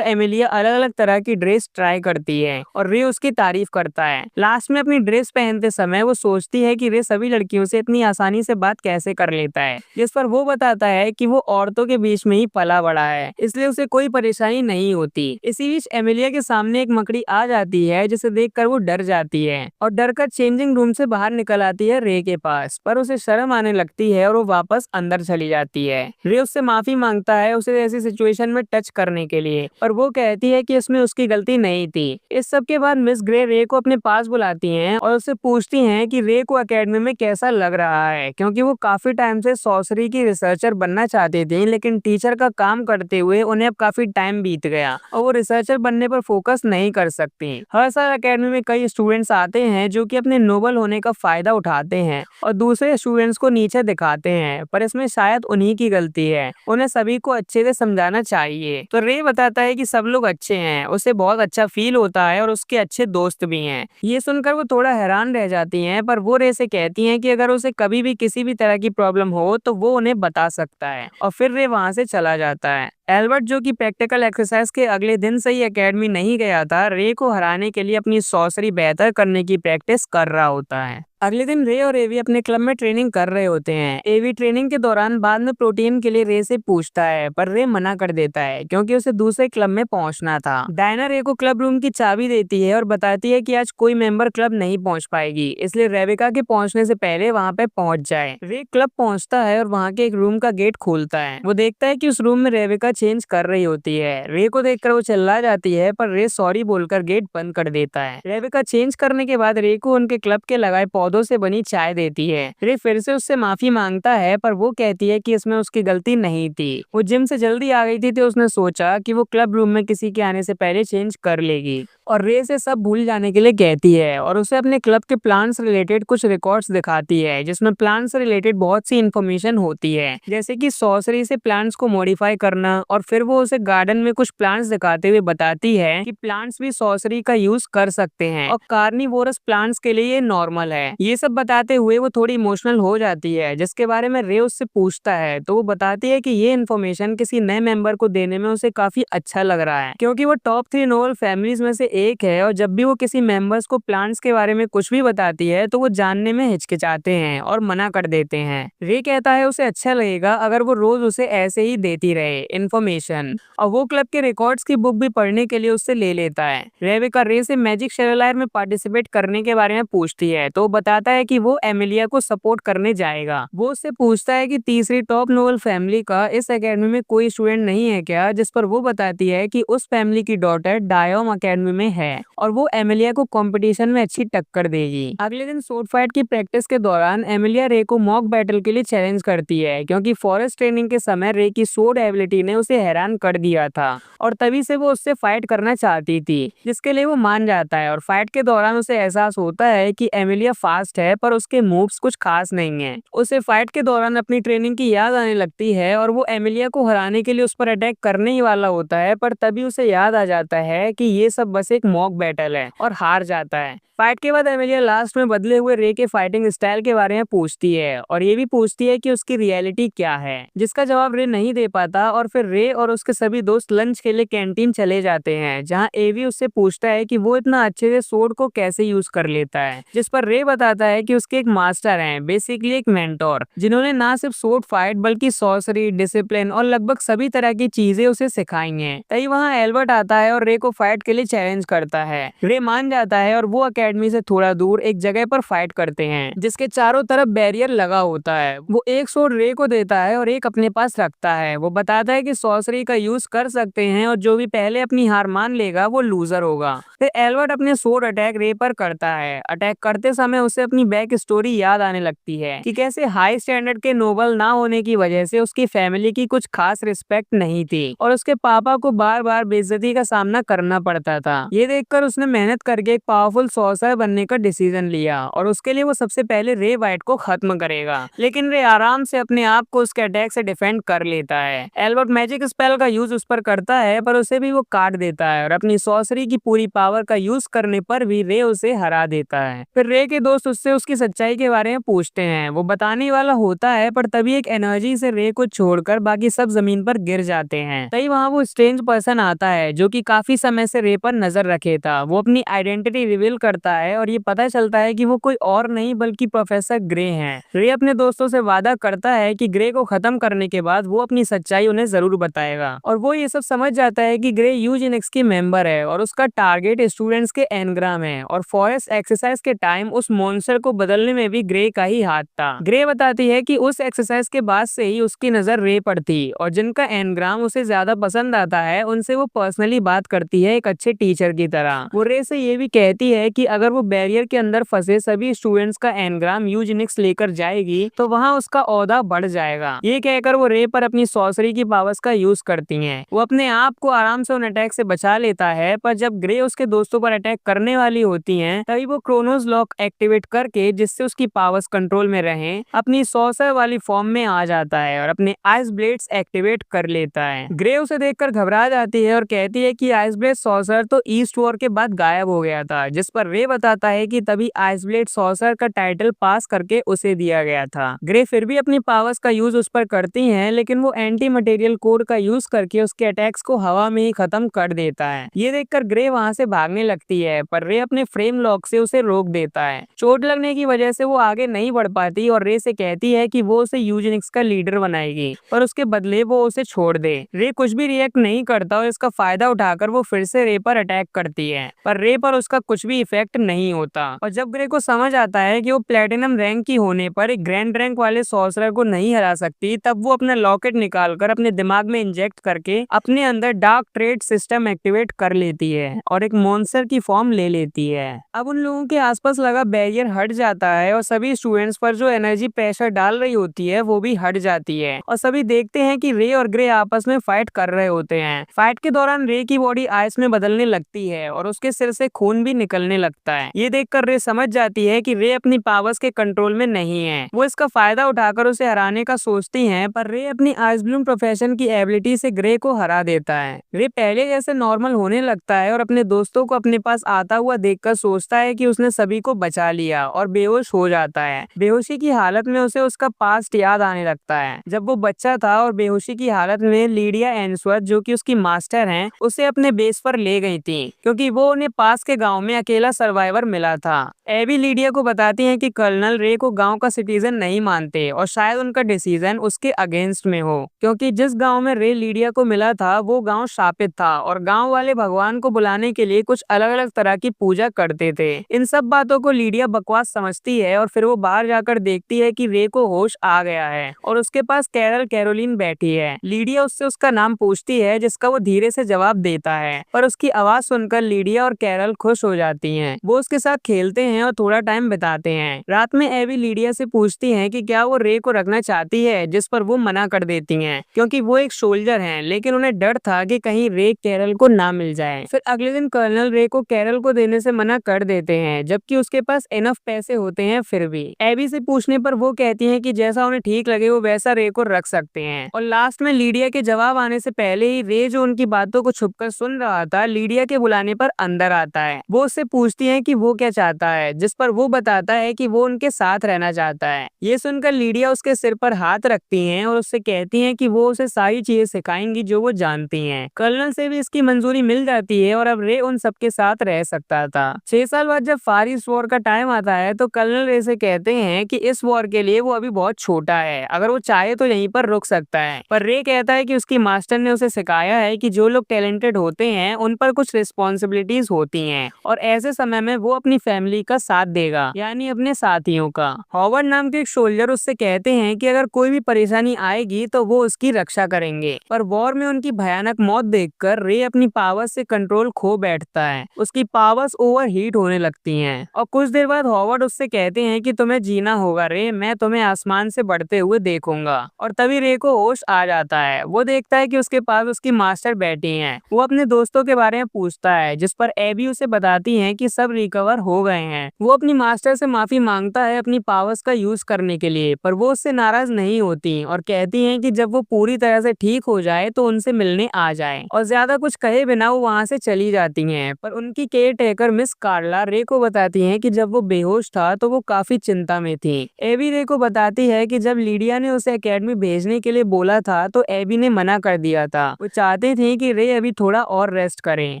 एमिलिया अलग अलग तरह की ड्रेस ट्राई करती है और रे उसकी तारीफ करता है। लास्ट में अपनी ड्रेस पहनते समय वो सोचती है कि रे सभी लड़कियों से इतनी आसानी से बात कैसे कर लेता है, जिस पर वो बताता है कि वो औरतों के बीच में ही पला बड़ा है, इसलिए उसे कोई परेशानी नहीं होती। इसी बीच एमिलिया के सामने एक मकड़ी आ जाती है जिसे देखकर वो डर जाती है और डर कर चेंजिंग रूम से बाहर निकल आती है रे के पास, पर उसे शर्म आने लगती है और वो वापस अंदर चली जाती है। रे उससे माफी मांगता है उसे ऐसी सिचुएशन में टच करने के लिए, पर वो कहती है कि इसमें उसकी गलती नहीं थी। इस सब के बाद मिस ग्रे रे को अपने पास बुलाती हैं और उससे पूछती हैं कि रे को एकेडमी में कैसा लग रहा है, क्योंकि वो काफी टाइम से सॉर्सरी की रिसर्चर बनना चाहती थी, लेकिन टीचर का काम करते हुए उन्हें अब काफी टाइम बीत गया और वो रिसर्चर बनने पर फोकस नहीं कर सकती। हर साल एकेडमी में कई स्टूडेंट्स आते हैं जो कि अपने नोबल होने का फायदा उठाते हैं और दूसरे स्टूडेंट्स को नीचे दिखाते हैं, पर इसमें शायद उन्हीं की गलती है। उन्हें सभी को अच्छे से समझाना चाहिए। तो रे बताता है कि सब लोग अच्छे हैं, उसे बहुत अच्छा फील होता है और उसके अच्छे दोस्त भी हैं। ये सुनकर वो थोड़ा हैरान रह जाती हैं, पर वो रे से कहती हैं कि अगर उसे कभी भी किसी भी तरह की प्रॉब्लम हो तो वो उन्हें बता सकता है, और फिर रे वहाँ से चला जाता है। एल्बर्ट, जो कि प्रैक्टिकल एक्सरसाइज के अगले दिन से ही एकेडमी नहीं गया था, रे को हराने के लिए अपनी सॉर्सरी बेहतर करने की प्रैक्टिस कर रहा होता है। अगले दिन रे और एवी अपने क्लब में ट्रेनिंग कर रहे होते हैं। एवी ट्रेनिंग के दौरान बाद में प्रोटीन के लिए रे से पूछता है, पर रे मना कर देता है क्योंकि उसे दूसरे क्लब में पहुंचना था। डायना रे को क्लब रूम की चाबी देती है और बताती है कि आज कोई मेंबर क्लब नहीं पहुंच पाएगी, इसलिए रेबिका के पहुंचने से पहले वहां पे पहुंच जाए। रे क्लब पहुंचता है और वहां के एक रूम का गेट खोलता है। वो देखता है कि उस रूम में रेबिका चेंज कर रही होती है। रे को देखकर वो चिल्ला जाती है, पर रे सॉरी बोलकर गेट बंद कर देता है। रेबिका चेंज करने के बाद रे को उनके क्लब के लगाए पौधों से बनी चाय देती है। रे फिर से उससे माफी मांगता है, पर वो कहती है कि इसमें उसकी गलती नहीं थी। वो जिम से जल्दी आ गई थी तो उसने सोचा कि वो क्लब रूम में किसी के आने से पहले चेंज कर लेगी, और रे से सब भूल जाने के लिए कहती है और उसे अपने क्लब के प्लान से रिलेटेड कुछ रिकॉर्ड्स दिखाती है, जिसमें प्लान से रिलेटेड बहुत सी इन्फॉर्मेशन होती है, जैसे कि सॉर्सरी से प्लांट्स को मॉडिफाई करना। और फिर वो उसे गार्डन में कुछ प्लांट्स दिखाते हुए बताती है कि प्लांट्स भी सॉर्सरी का यूज कर सकते हैं और कार्निवोरस प्लांट्स के लिए ये नॉर्मल है। ये सब बताते हुए वो थोड़ी इमोशनल हो जाती है, जिसके बारे में रे उससे पूछता है तो वो बताती है कि ये इन्फॉर्मेशन किसी नए मेंबर को देने में उसे काफी अच्छा लग रहा है, क्योंकि वो टॉप 3 नोबल फैमिलीज में से एक है और जब भी वो किसी मेंबर्स को प्लांट्स के बारे में कुछ भी बताती है तो वो जानने में हिचकिचाते हैं और मना कर देते हैं। रे कहता है उसे अच्छा लगेगा अगर वो रोज उसे ऐसे ही देती रहे इन्फॉर्मेशन, और वो क्लब के रिकॉर्ड्स की बुक भी पढ़ने के लिए उससे ले लेता है। रेबेका रे से मैजिक शेवलायर में पार्टिसिपेट करने के बारे में पूछती है तो वो बताता है कि वो एमिलिया को सपोर्ट करने जाएगा। वो उससे पूछता है कि तीसरी टॉप नोबल फैमिली का इस एकेडमी में कोई स्टूडेंट नहीं है क्या, जिस पर वो बताती है कि उस फैमिली की डॉटर डायोम एकेडमी में है और वो एमिलिया को कंपटीशन में अच्छी टक्कर देगी। अगले दिन सोर्ड फाइट की प्रैक्टिस के दौरान एमिलिया रे को मॉक बैटल के लिए चैलेंज करती है, क्योंकि फॉरेस्ट ट्रेनिंग के समय रे की सोर्ड एबिलिटी ने उसे हैरान कर दिया था और तभी से वो उससे फाइट करना चाहती थी, जिसके लिए वो मान जाता है। और फाइट के दौरान उसे एहसास होता है कि एमिलिया फास्ट है पर उसके मूव्स कुछ खास नहीं है। उसे फाइट के दौरान अपनी ट्रेनिंग की याद आने लगती है और वो एमिलिया को हराने के लिए उस पर अटैक करने ही वाला होता है, पर तभी उसे याद आ जाता है कि ये सब बस एक एक मॉक बैटल है और हार जाता है। फाइट के बाद एमिलिया लास्ट में बदले हुए रे के फाइटिंग स्टाइल के बारे में पूछती है और ये भी पूछती है कि उसकी रियलिटी क्या है, जिसका जवाब रे नहीं दे पाता। और फिर रे और उसके सभी दोस्त लंच के लिए कैंटीन चले जाते हैं, जहाँ एवी उससे पूछता है कि वो इतना अच्छे से सोर्ड को कैसे यूज कर लेता है, जिस पर रे बताता है कि उसके एक मास्टर हैं, बेसिकली एक मेंटोर, जिन्होंने ना सिर्फ सोर्ड फाइट बल्कि सॉर्सरी, डिसिप्लिन और लगभग सभी तरह की चीजें उसे सिखाई हैं। तभी वहाँ एल्बर्ट आता है और रे को फाइट के लिए चैलेंज करता है। रे मान जाता है और वो अकेडमी से थोड़ा दूर एक जगह पर फाइट करते हैं, जिसके चारों तरफ बैरियर लगा होता है। वो एक सोर्ड रे को देता है और एक अपने पास रखता है। वो बताता है कि सॉर्सरी का यूज कर सकते हैं और जो भी पहले अपनी हार मान लेगा वो लूजर होगा। फिर एल्बर्ट अपने सोर्ड अटैक रे पर करता है। अटैक करते समय उसे अपनी बैक स्टोरी याद आने लगती है कि कैसे हाई स्टैंडर्ड के नोबल ना होने की वजह से उसकी फैमिली की कुछ खास रिस्पेक्ट नहीं थी और उसके पापा को बार बार बेइज्जती का सामना करना पड़ता था। ये देखकर उसने मेहनत करके एक पावरफुल सॉर्सर बनने का डिसीजन लिया और उसके लिए वो सबसे पहले रे वाइट को खत्म करेगा। लेकिन रे आराम से अपने आप को उसके अटैक से डिफेंड कर लेता है। एल्बर्ट मैजिक स्पेल का यूज उस पर करता है, पर उसे भी वो काट देता है और अपनी सॉर्सरी की पूरी पावर का यूज करने पर भी रे उसे हरा देता है। फिर रे के दोस्त उससे उसकी सच्चाई के बारे में पूछते हैं। वो बताने वाला होता है, पर तभी एक एनर्जी से रे को छोड़कर बाकी सब जमीन पर गिर जाते हैं। तभी वहाँ वो स्ट्रेंज पर्सन आता है जो कि काफी समय से रे पर नजर रखे था। वो अपनी आइडेंटिटी रिवील करता है और ये पता चलता है कि वो कोई और नहीं बल्कि प्रोफेसर ग्रे हैं। रे अपने दोस्तों से वादा करता है कि ग्रे को खत्म करने के बाद वो अपनी सच्चाई उन्हें जरूर बताएगा और वो ये सब समझ जाता है कि ग्रे यूजेनिक्स की मेंबर है और उसका टारगेट स्टूडेंट्स के एनग्राम है और फॉरेस्ट एक्सरसाइज के टाइम उस मॉन्स्टर को बदलने में भी ग्रे का ही हाथ था। ग्रे बताती है कि उस एक्सरसाइज के बाद से ही उसकी नजर रे पर थी और जिनका एनग्राम उसे ज्यादा पसंद आता है उनसे वो पर्सनली बात करती है एक अच्छे टीचर की तरह। वो रे से ये भी कहती है कि अगर वो बैरियर के अंदर फंसे सभी स्टूडेंट्स का एनग्राम यूजेनिक्स लेकर जाएगी तो वहाँ उसका ओहदा बढ़ जाएगा। ये कहकर वो रे पर अपनी सॉर्सरी की पावर्स का यूज करती हैं। वो अपने आप को आराम से उन अटैक से बचा लेता है, पर जब ग्रे उसके दोस्तों पर अटैक करने वाली होती हैं तभी वो क्रोनोस लॉक एक्टिवेट करके, जिससे उसकी पावर्स कंट्रोल में रहें, अपनी सॉर्सर वाली फॉर्म में आ जाता है और अपने आइस ब्लेड्स एक्टिवेट कर लेता है। ग्रे उसे देखकर घबरा जाती है और कहती है कि आइस ब्लेड सॉर्सर तो ईस्ट वॉर के बाद गायब हो गया था, जिस पर रे बताता है कि तभी आइस ब्लेड सॉर्सर का टाइटल पास करके उसे दिया गया था। ग्रे फिर भी अपनी पावर्स का यूज उस पर करती हैं, लेकिन वो एंटी मटेरियल कोड का यूज करके उसके अटैक्स को हवा में ही खत्म कर देता है। ये देखकर ग्रे वहां से भागने लगती है, पर रे अपने फ्रेम लॉक से उसे रोक देता है। चोट लगने की वजह से वो आगे नहीं बढ़ पाती और रे से कहती है कि वो उसे यूजेनिक्स का लीडर बनाएगी, पर उसके बदले वो उसे छोड़ दे। रे कुछ भी रिएक्ट नहीं करता और इसका फायदा उठाकर वो फिर से रे पर अटैक करती है, पर रे पर उसका कुछ भी इफेक्ट नहीं होता। और जब ग्रे को समझ आता है कि वो प्लेटिनम रैंक की होने पर एक ग्रैंड रैंक वाले सॉर्सरर को नहीं हरा सकती, तब वो अपना लॉकेट निकालकर अपने दिमाग में इंजेक्ट करके अपने अंदर डार्क ट्रेड सिस्टम एक्टिवेट कर लेती है और एक मॉन्स्टर की फॉर्म ले लेती है। अब उन लोगों के आसपास लगा बैरियर हट जाता है और सभी स्टूडेंट्स पर जो एनर्जी प्रेशर डाल रही होती है वो भी हट जाती है और सभी देखते हैं कि रे और ग्रे आपस में फाइट कर रहे होते हैं। फाइट के दौरान रे की बॉडी आइस में बदलने लगती है और उसके सिर से खून भी निकलने लगता है। ये देखकर रे समझ जाती है कि रे अपनी पावर्स के कंट्रोल में नहीं है। वो इसका फायदा उठाकर उसे हराने का सोचती हैं, पर रे अपनी आइस ब्लूम प्रोफेशन की एबिलिटी से ग्रे को हरा देता है। रे पहले जैसे नॉर्मल होने लगता है और अपने दोस्तों को अपने पास आता हुआ देखकर सोचता है कि उसने सभी को बचा लिया और बेहोश हो जाता है। बेहोशी की हालत में उसे उसका पास्ट याद आने लगता है, जब वो बच्चा था और बेहोशी की हालत में लीडिया एंसवर्थ, जो कि उसकी मास्टर हैं, उसे अपने बेस पर ले गई थी क्योंकि वो उन्हें पास के गांव में अकेला सर्वाइवर मिला था। एबी लीडिया को बताती हैं कि कर्नल रे को गांव का सिटीजन नहीं मानते और शायद उनका डिसीजन उसके अगेंस्ट में हो, क्योंकि जिस गांव में रे लीडिया को मिला था वो गांव शापित था और गांव वाले भगवान को बुलाने के लिए कुछ अलग अलग तरह की पूजा करते थे। इन सब बातों को लीडिया बकवास समझती है और फिर वो बाहर जाकर देखती है कि रे को होश आ गया है और उसके पास कैरोलिन बैठी है। लीडिया उससे उसका नाम पूछती है, जिसका वो धीरे से जवाब देता है, पर उसकी आवाज सुनकर लीडिया और कैरल खुश हो जाती हैं। वो उसके साथ खेलते हैं और थोड़ा टाइम बिताते हैं। रात में एवी लीडिया से पूछती है कि क्या वो रे को रखना चाहती है, जिस पर वो मना कर देती हैं क्योंकि वो एक सोल्जर हैं, लेकिन उन्हें डर था कि कहीं रे कैरल को ना मिल जाए। फिर अगले दिन कर्नल रे को कैरल को देने से मना कर देते हैं, जबकि उसके पास इनफ पैसे होते हैं। फिर भी एवी से पूछने पर वो कहती हैं कि जैसा उन्हें ठीक लगे वो वैसा रे को रख सकते हैं। और लास्ट में लीडिया के जवाब आने से पहले ही रे, जो उनकी बातों को छुपकर सुन रहा था, लीडिया के के बुलाने पर अंदर आता है। वो उससे पूछती है कि वो क्या चाहता है, जिस पर वो बताता है कि वो उनके साथ रहना चाहता है। ये सुनकर लीडिया उसके सिर पर हाथ रखती हैं और उससे कहती हैं कि वो उसे सारी चीजें सिखाएंगी जो वो जानती हैं। कर्नल से भी इसकी मंजूरी मिल जाती है और अब रे उन सबके साथ रह सकता था। 6 साल बाद जब फार ईस्ट वॉर का टाइम आता है तो कर्नल रे से कहते हैं कि इस वॉर के लिए वो अभी बहुत छोटा है, अगर वो चाहे तो यहीं पर रुक सकता है। पर रे कहता है कि उसकी मास्टर ने उसे सिखाया है कि जो लोग टैलेंटेड होते हैं उन पर कुछ रिस्पॉन्सिबिलिटीज होती हैं और ऐसे समय में वो अपनी फैमिली का साथ देगा, यानी अपने साथियों का। हॉवर्ड नाम के एक सोल्जर उससे कहते हैं कि अगर कोई भी परेशानी आएगी तो वो उसकी रक्षा करेंगे। पर वॉर में उनकी भयानक मौत देखकर रे अपनी पावर्स से कंट्रोल खो बैठता है। उसकी पावर्स ओवरहीट होने लगती हैं और कुछ देर बाद हॉवर्ड उससे कहते हैं कि तुम्हें जीना होगा रे, मैं तुम्हें आसमान से बढ़ते हुए देखूंगा। और तभी रे को होश आ जाता है। वो देखता है कि उसके पास उसकी मास्टर बैठी हैं। वो अपने दोस्तों के बारे में पूछता है, जिस पर एबी उसे बताती है कि सब रिकवर हो गए हैं। वो अपनी मास्टर से माफी मांगता है अपनी पावर्स का यूज करने के लिए, पर वो उससे नाराज नहीं होती और कहती हैं कि जब वो पूरी तरह से ठीक हो जाए तो उनसे मिलने आ जाए। और ज्यादा कुछ कहे बिना वो वहाँ से चली जाती हैं। पर उनकी केयर टेकर मिस कार्ला रे को बताती हैं कि जब वो बेहोश था तो वो काफी चिंता में थी। एबी रे को बताती है कि जब लीडिया ने उसे एकेडमी भेजने के लिए बोला था तो एबी ने मना कर दिया था। वो चाहते थे कि रे अभी थोड़ा और रेस्ट करें।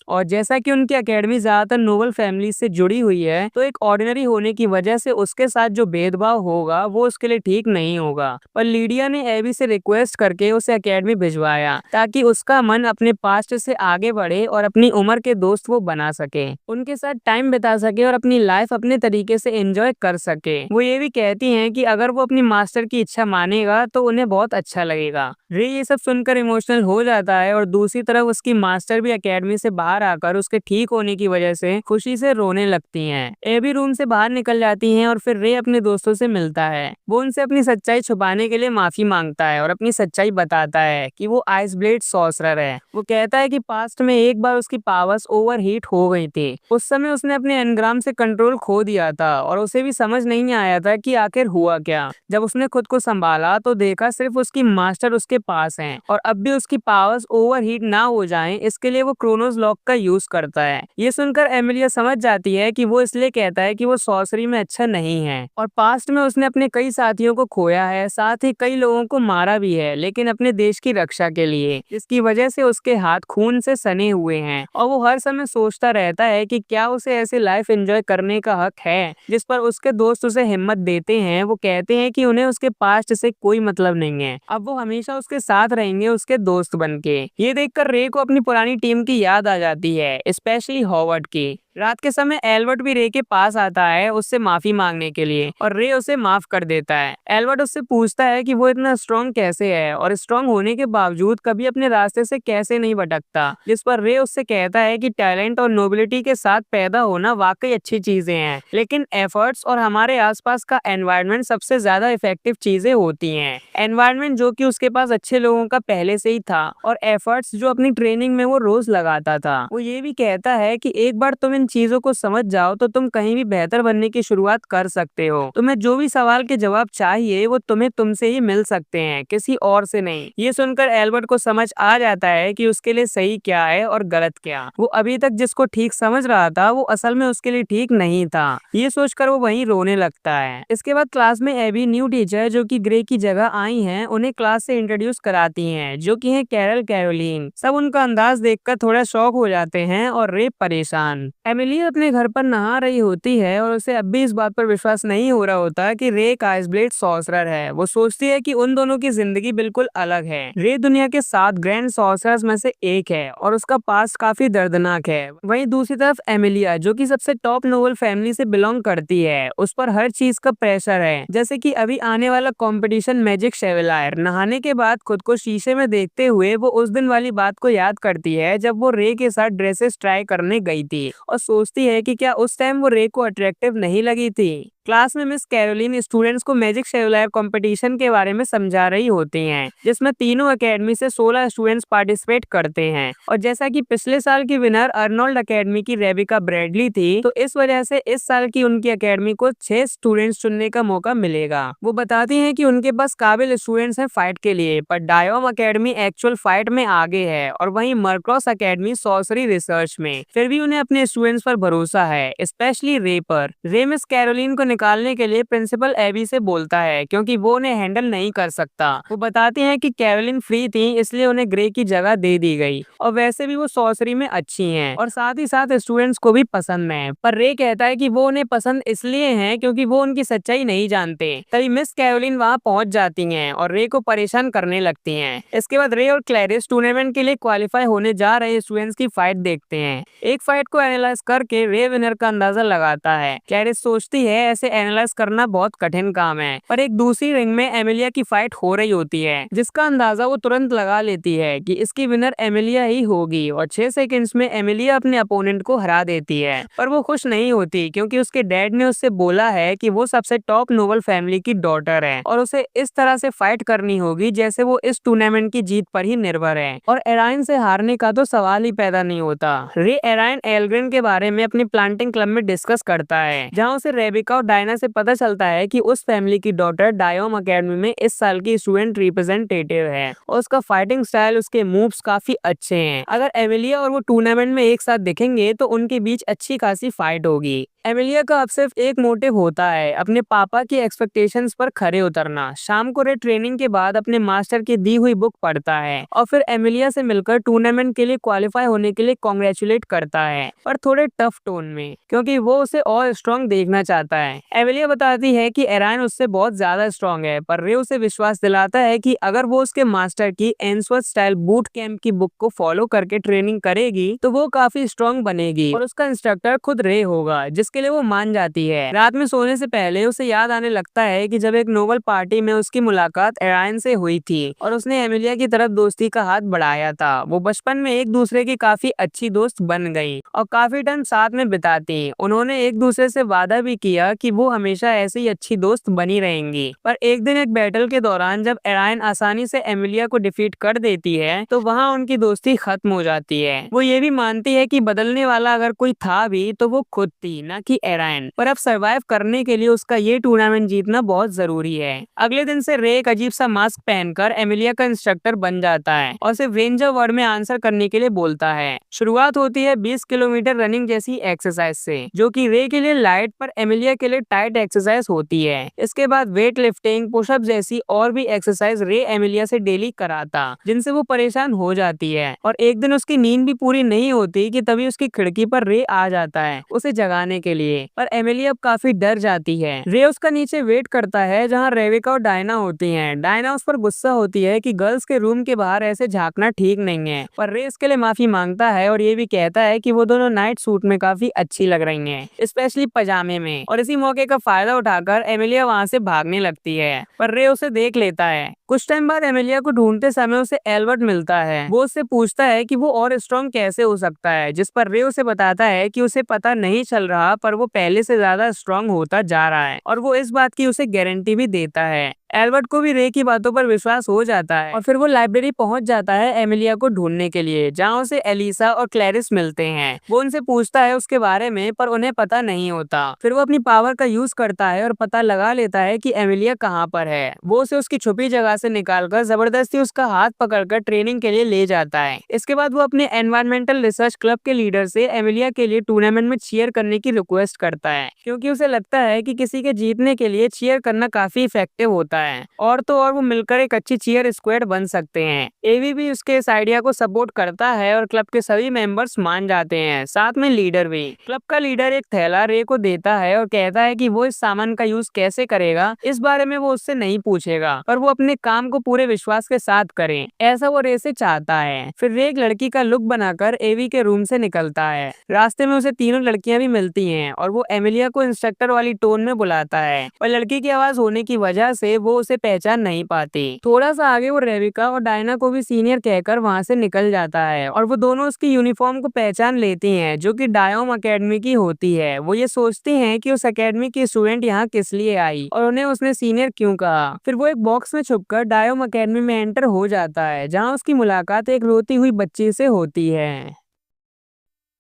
और जैसा कि उनकी एकेडमी ज्यादातर नोबल फैमिली से जुड़ी हुई है तो एक ऑर्डिनरी होने की वजह से उसके साथ जो भेदभाव होगा वो उसके लिए ठीक नहीं होगा। पर लीडिया ने एबी से रिक्वेस्ट करके उसे एकेडमी भिजवाया ताकि उसका मन अपने पास्ट से आगे बढ़े और अपनी उम्र के दोस्त वो बना सके, उनके साथ टाइम बिता सके और अपनी लाइफ अपने तरीके से एंजॉय कर सके। वो ये भी कहती हैं कि अगर वो अपनी मास्टर की इच्छा मानेगा तो उन्हें बहुत अच्छा लगेगा। रे ये सब सुनकर इमोशनल हो जाता है और दूसरी तरफ उसकी मास्टर भी एकेडमी से बाहर आकर उसके ठीक होने की वजह से खुशी से रोने लगती हैं। एबी रूम से बाहर निकल जाती हैं और फिर रे अपने दोस्तों से मिलता है। वो उनसे अपनी सच्चाई छुपाने के लिए माफी मांगता है और अपनी सच्चाई बताता है कि वो आइस ब्लेड सॉर्सरर है। वो कहता है कि पास्ट में एक बार उसकी पावर्स ओवरहीट हो गई थी। उस समय उसने अपने एनग्राम से कंट्रोल खो दिया था और उसे भी समझ नहीं आया था कि आखिर हुआ क्या। जब उसने खुद को संभाला तो देखा सिर्फ उसकी मास्टर उसके पास हैं और अब भी उसकी पावर्स ओवरहीट ना हो जाएं, इसके लिए वो क्रोनोस लॉक का यूज करता है। ये सुनकर एमिलिया समझ जाती है कि वो इसलिए कहता है कि वो सॉर्सरी में अच्छा नहीं है और पास्ट में उसने अपने कई साथियों को खोया है, साथ ही कई लोगों को मारा भी है, लेकिन अपने देश की रक्षा के लिए, जिसकी वजह से उसके हाथ खून से सने हुए हैं। और वो हर समय सोचता रहता है कि क्या उसे ऐसे लाइफ एंजॉय करने का हक है। जिस पर उसके दोस्त उसे हिम्मत देते हैं। वो कहते हैं कि उन्हें उसके पास्ट से कोई मतलब नहीं है, अब वो हमेशा उसके साथ रहेंगे उसके दोस्त बनके। ये देखकर रे को अपनी पुरानी टीम की याद आ जाती है, स्पेशली हॉवर्ड की। रात के समय एल्बर्ट भी रे के पास आता है उससे माफी मांगने के लिए और रे उसे माफ कर देता है। एल्बर्ट उससे पूछता है कि वो इतना स्ट्रॉन्ग कैसे है और स्ट्रॉन्ग होने के बावजूद कभी अपने रास्ते से कैसे नहीं भटकता। जिस पर रे उससे कहता है कि टैलेंट और नोबिलिटी के साथ पैदा होना वाकई अच्छी चीजें हैं, लेकिन एफर्ट्स और हमारे आसपास का एनवायरनमेंट सबसे ज्यादा इफेक्टिव चीजें होती हैं। एनवायरनमेंट जो कि उसके पास अच्छे लोगों का पहले से ही था और एफर्ट्स जो अपनी ट्रेनिंग में वो रोज लगाता था। वो ये भी कहता है कि एक बार तुम इन चीजों को समझ जाओ तो तुम कहीं भी बेहतर बनने की शुरुआत कर सकते हो। तुम्हें जो भी सवाल के जवाब चाहिए वो तुम्हें तुमसे ही मिल सकते हैं, किसी और से नहीं। ये सुनकर एल्बर्ट को समझ आ जाता है कि उसके लिए सही क्या है और गलत क्या। वो अभी तक जिसको ठीक समझ रहा था वो असल में उसके लिए ठीक नहीं था। ये सोचकर वो वहीं रोने लगता है। इसके बाद क्लास में एबी न्यू टीचर जो कि ग्रे की जगह आई हैं उन्हें क्लास से इंट्रोड्यूस कराती हैं, जो कि है कैरल कैरोलीन। सब उनका अंदाज देखकर थोड़ा शॉक हो जाते हैं और रे परेशान। एमिली अपने घर पर नहा रही होती है और उसे अब भी इस बात पर विश्वास नहीं हो रहा होता कि रे एक आइस ब्लेड सॉर्सरर है। वो सोचती है कि उन दोनों की जिंदगी बिल्कुल अलग है। रे दुनिया के 7 ग्रैंड सॉर्सरर्स में से एक है और उसका पास्ट काफी दर्दनाक है। वहीं दूसरी तरफ एमिलिया जो कि सबसे टॉप नोबल फैमिली से बिलोंग करती है, उस पर हर चीज का प्रेशर है, जैसे कि अभी आने वाला कंपटीशन मैजिक शेवेलायर। नहाने के बाद खुद को शीशे में देखते हुए वो उस दिन वाली बात को याद करती है जब वो रे के साथ ड्रेसेस ट्राई करने गई थी और सोचती है कि क्या उस टाइम वो रे को अट्रैक्टिव नहीं लगी थी। क्लास में मिस कैरोलिन स्टूडेंट्स को मैजिक सेलुलर कंपटीशन के बारे में समझा रही होती हैं, जिसमें तीनों एकेडमी से 16 स्टूडेंट्स पार्टिसिपेट करते हैं। और जैसा कि पिछले साल की विनर अर्नोल्ड एकेडमी की रेबिका ब्रैडली थी, तो इस वजह से इस साल की उनकी एकेडमी को 6 स्टूडेंट्स चुनने का मौका मिलेगा। वो बताती हैं कि उनके पास काबिल स्टूडेंट्स हैं फाइट के लिए, पर डायोम एकेडमी एक्चुअल फाइट में आगे है और वहीं मर्क्रॉस एकेडमी सॉर्सरी रिसर्च में। फिर भी उन्हें अपने स्टूडेंट्स पर भरोसा है, स्पेशली रे पर। रे मिस कैरोलिन को निकालने के लिए प्रिंसिपल एबी से बोलता है, क्योंकि वो उन्हें हैंडल नहीं कर सकता। वो बताती हैं कि कैरोलिन फ्री थी, इसलिए उन्हें ग्रे की जगह दे दी गई, और वैसे भी वो सॉर्सरी में अच्छी हैं और साथ ही साथ स्टूडेंट्स को भी पसंद है। पर रे कहता है कि वो उन्हें पसंद इसलिए हैं क्योंकि वो उनकी सच्चाई नहीं जानते। तभी मिस कैरोलिन वहां पहुंच जाती हैं और रे को परेशान करने लगती हैं। इसके बाद रे और क्लैरिस टूर्नामेंट के लिए क्वालिफाई होने जा रहे स्टूडेंट्स की फाइट देखते हैं। एक फाइट को एनालाइज करके रे विनर का अंदाजा लगाता है। क्लैरिस सोचती है ऐसे एनालाइज करना बहुत कठिन काम है, पर एक दूसरी रिंग में एमिलिया की फाइट हो रही होती है, जिसका अंदाजा वो तुरंत लगा लेती है कि इसकी विनर एमिलिया ही होगी, और 6 सेकंड्स में एमिलिया अपने अपोनेंट को हरा देती है। पर वो खुश नहीं होती, क्योंकि उसके डैड ने उससे बोला है कि वो सबसे टॉप नोबल फैमिली की डॉटर है और उसे इस तरह से फाइट करनी होगी जैसे वो इस टूर्नामेंट की जीत पर ही निर्भर है, और एराइन से हारने का तो सवाल ही पैदा नहीं होता। रे एराइन एल्ग्रेन के बारे में अपनी प्लांटिंग क्लब में डिस्कस करता है, जहाँ उसे रेबिका और डायना से पता चलता है कि उस फैमिली की डॉटर डायोम एकेडमी में इस साल की स्टूडेंट रिप्रेजेंटेटिव है और उसका फाइटिंग स्टाइल, उसके मूव्स काफी अच्छे हैं। अगर एमिलिया और वो टूर्नामेंट में एक साथ दिखेंगे तो उनके बीच अच्छी खासी फाइट होगी। एमिलिया का अब सिर्फ एक मोटिव होता है, अपने पापा की एक्सपेक्टेशंस पर खरे उतरना। शाम को रे ट्रेनिंग के बाद अपने मास्टर की दी हुई बुक पढ़ता है और फिर एमिलिया से मिलकर टूर्नामेंट के लिए क्वालिफाई होने के लिए कॉन्ग्रेचुलेट करता है, पर थोड़े टफ टोन में, क्योंकि वो उसे और स्ट्रॉन्ग देखना चाहता है। एमिलिया बताती है कि एराइन उससे बहुत ज्यादा स्ट्रॉन्ग है, पर रे उसे विश्वास दिलाता है कि अगर वो उसके मास्टर की एंसवर्थ स्टाइल बूट कैंप की बुक को फॉलो करके ट्रेनिंग करेगी तो वो काफी स्ट्रॉन्ग बनेगी और उसका इंस्ट्रक्टर खुद रे होगा, जिसके लिए वो मान जाती है। रात में सोने से पहले उसे याद आने लगता है कि जब एक नोबल पार्टी में उसकी मुलाकात एराइन से हुई थी और उसने एमिलिया की तरफ दोस्ती का हाथ बढ़ाया था। वो बचपन में एक दूसरे की काफी अच्छी दोस्त बन गई और काफी टाइम साथ में बिताती। उन्होंने एक दूसरे से वादा भी किया कि वो हमेशा ऐसी अच्छी दोस्त बनी रहेंगी। पर एक दिन एक बैटल के दौरान जब एराइन आसानी से एमिलिया को डिफीट कर देती है तो वहाँ उनकी दोस्ती खत्म हो जाती है। वो ये भी मानती है कि बदलने वाला अगर कोई था भी तो वो खुद थी, न कि एराइन। पर अब सरवाइव करने के लिए उसका ये टूर्नामेंट जीतना बहुत जरूरी है। अगले दिन से रे एक अजीब सा मास्क पहनकर एमिलिया का इंस्ट्रक्टर बन जाता है और सिर्फ रेंजर वर्ड में आंसर करने के लिए बोलता है। शुरुआत होती है 20 किलोमीटर रनिंग जैसी एक्सरसाइज से, जो कि रे के लिए लाइट पर एमिलिया के लिए टाइट एक्सरसाइज होती है। इसके बाद वेट लिफ्टिंग, पुशअप जैसी और भी एक्सरसाइज रे एमिलिया से डेली कराता, जिनसे वो परेशान हो जाती है। और एक दिन उसकी नींद भी पूरी नहीं होती कि तभी उसकी खिड़की पर रे आ जाता है उसे जगाने के लिए। पर एमिलिया अब काफी डर जाती है। रे उसका नीचे वेट करता है जहाँ रेबिका और डायना होती हैं। डायना उस पर गुस्सा होती है कि गर्ल्स के रूम के बाहर ऐसे झांकना ठीक नहीं है, पर रे इसके लिए माफी मांगता है और ये भी कहता है कि वो दोनों नाइट सूट में काफी अच्छी लग रही हैं, स्पेशली पजामे में। और इसी मौके का फायदा उठाकर एमिलिया वहाँ से भागने लगती है, पर रे उसे देख लेता है। कुछ टाइम बाद एमिलिया को ढूंढते समय उसे एल्बर्ट मिलता है। वो उससे पूछता है कि वो और स्ट्रॉन्ग कैसे हो सकता है, जिस पर रे उसे बताता है कि उसे पता नहीं चल रहा, पर वो पहले से ज्यादा स्ट्रॉन्ग होता जा रहा है और वो इस बात की उसे गारंटी भी देता है। एल्बर्ट को भी रे की बातों पर विश्वास हो जाता है और फिर वो लाइब्रेरी पहुंच जाता है एमिलिया को ढूंढने के लिए, जहां उसे एलिसा और क्लैरिस मिलते हैं। वो उनसे पूछता है उसके बारे में, पर उन्हें पता नहीं होता। फिर वो अपनी पावर का यूज करता है और पता लगा लेता है कि एमिलिया कहाँ पर है। वो उसे उसकी छुपी जगह से निकालकर जबरदस्ती उसका हाथ पकड़कर ट्रेनिंग के लिए ले जाता है। इसके बाद वो अपने एनवायरमेंटल रिसर्च क्लब के लीडर से एमिलिया के लिए टूर्नामेंट में चीयर करने की रिक्वेस्ट करता है, क्योंकि उसे लगता है कि किसी के जीतने के लिए चीयर करना काफी इफेक्टिव होता है और तो और वो मिलकर एक अच्छी चीयर स्क्वाड बन सकते हैं। एवी भी उसके इस आइडिया को सपोर्ट करता है और क्लब के सभी मेंबर्स मान जाते हैं, साथ में लीडर भी। क्लब का लीडर एक थैला रे को देता है और कहता है कि वो इस सामान का यूज कैसे करेगा इस बारे में वो उससे नहीं पूछेगा, पर वो अपने काम को पूरे विश्वास के साथ करे, ऐसा वो रे से चाहता है। फिर रे एक लड़की का लुक बनाकर एवी के रूम से निकलता है। रास्ते में उसे तीनों लड़कियां भी मिलती हैं और वो एमिलिया को इंस्ट्रक्टर वाली टोन में बुलाता है, पर लड़की की आवाज होने की वजह से वो वो उसे पहचान नहीं पाती। थोड़ा सा आगे वो रेबिका और डायना को भी सीनियर कहकर वहाँ से निकल जाता है और वो दोनों उसकी यूनिफॉर्म को पहचान लेती हैं, जो कि डायोम अकेडमी की होती है। वो ये सोचती हैं कि उस अकेडमी की स्टूडेंट यहाँ किस लिए आई और उन्हें उसने सीनियर क्यों कहा। फिर वो एक बॉक्स में छुपकर डायोम अकेडमी में एंटर हो जाता है, जहाँ उसकी मुलाकात एक रोती हुई बच्ची से होती है।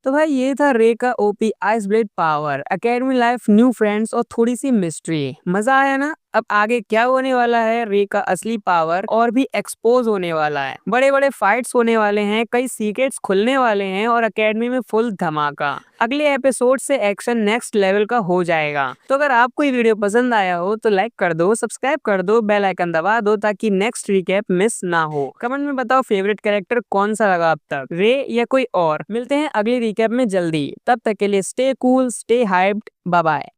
तो भाई ये था रे का OP ice blade power, academy life, new friends और थोड़ी सी मिस्ट्री। मजा आया ना? अब आगे क्या होने वाला है, रे का असली पावर और भी एक्सपोज होने वाला है। बड़े बड़े फाइट्स होने वाले हैं, कई सीक्रेट्स खुलने वाले हैं और एकेडमी में फुल धमाका। अगले एपिसोड से एक्शन नेक्स्ट लेवल का हो जाएगा। तो अगर आपको ये वीडियो पसंद आया हो तो लाइक कर दो, सब्सक्राइब कर दो, बेल आइकन दबा दो ताकि नेक्स्ट रिकैप मिस ना हो। कमेंट में बताओ फेवरेट कैरेक्टर कौन सा लगा अब तक, रे या कोई और। मिलते हैं अगली रिकैप में जल्दी, तब तक के लिए stay cool, stay hyped, bye bye.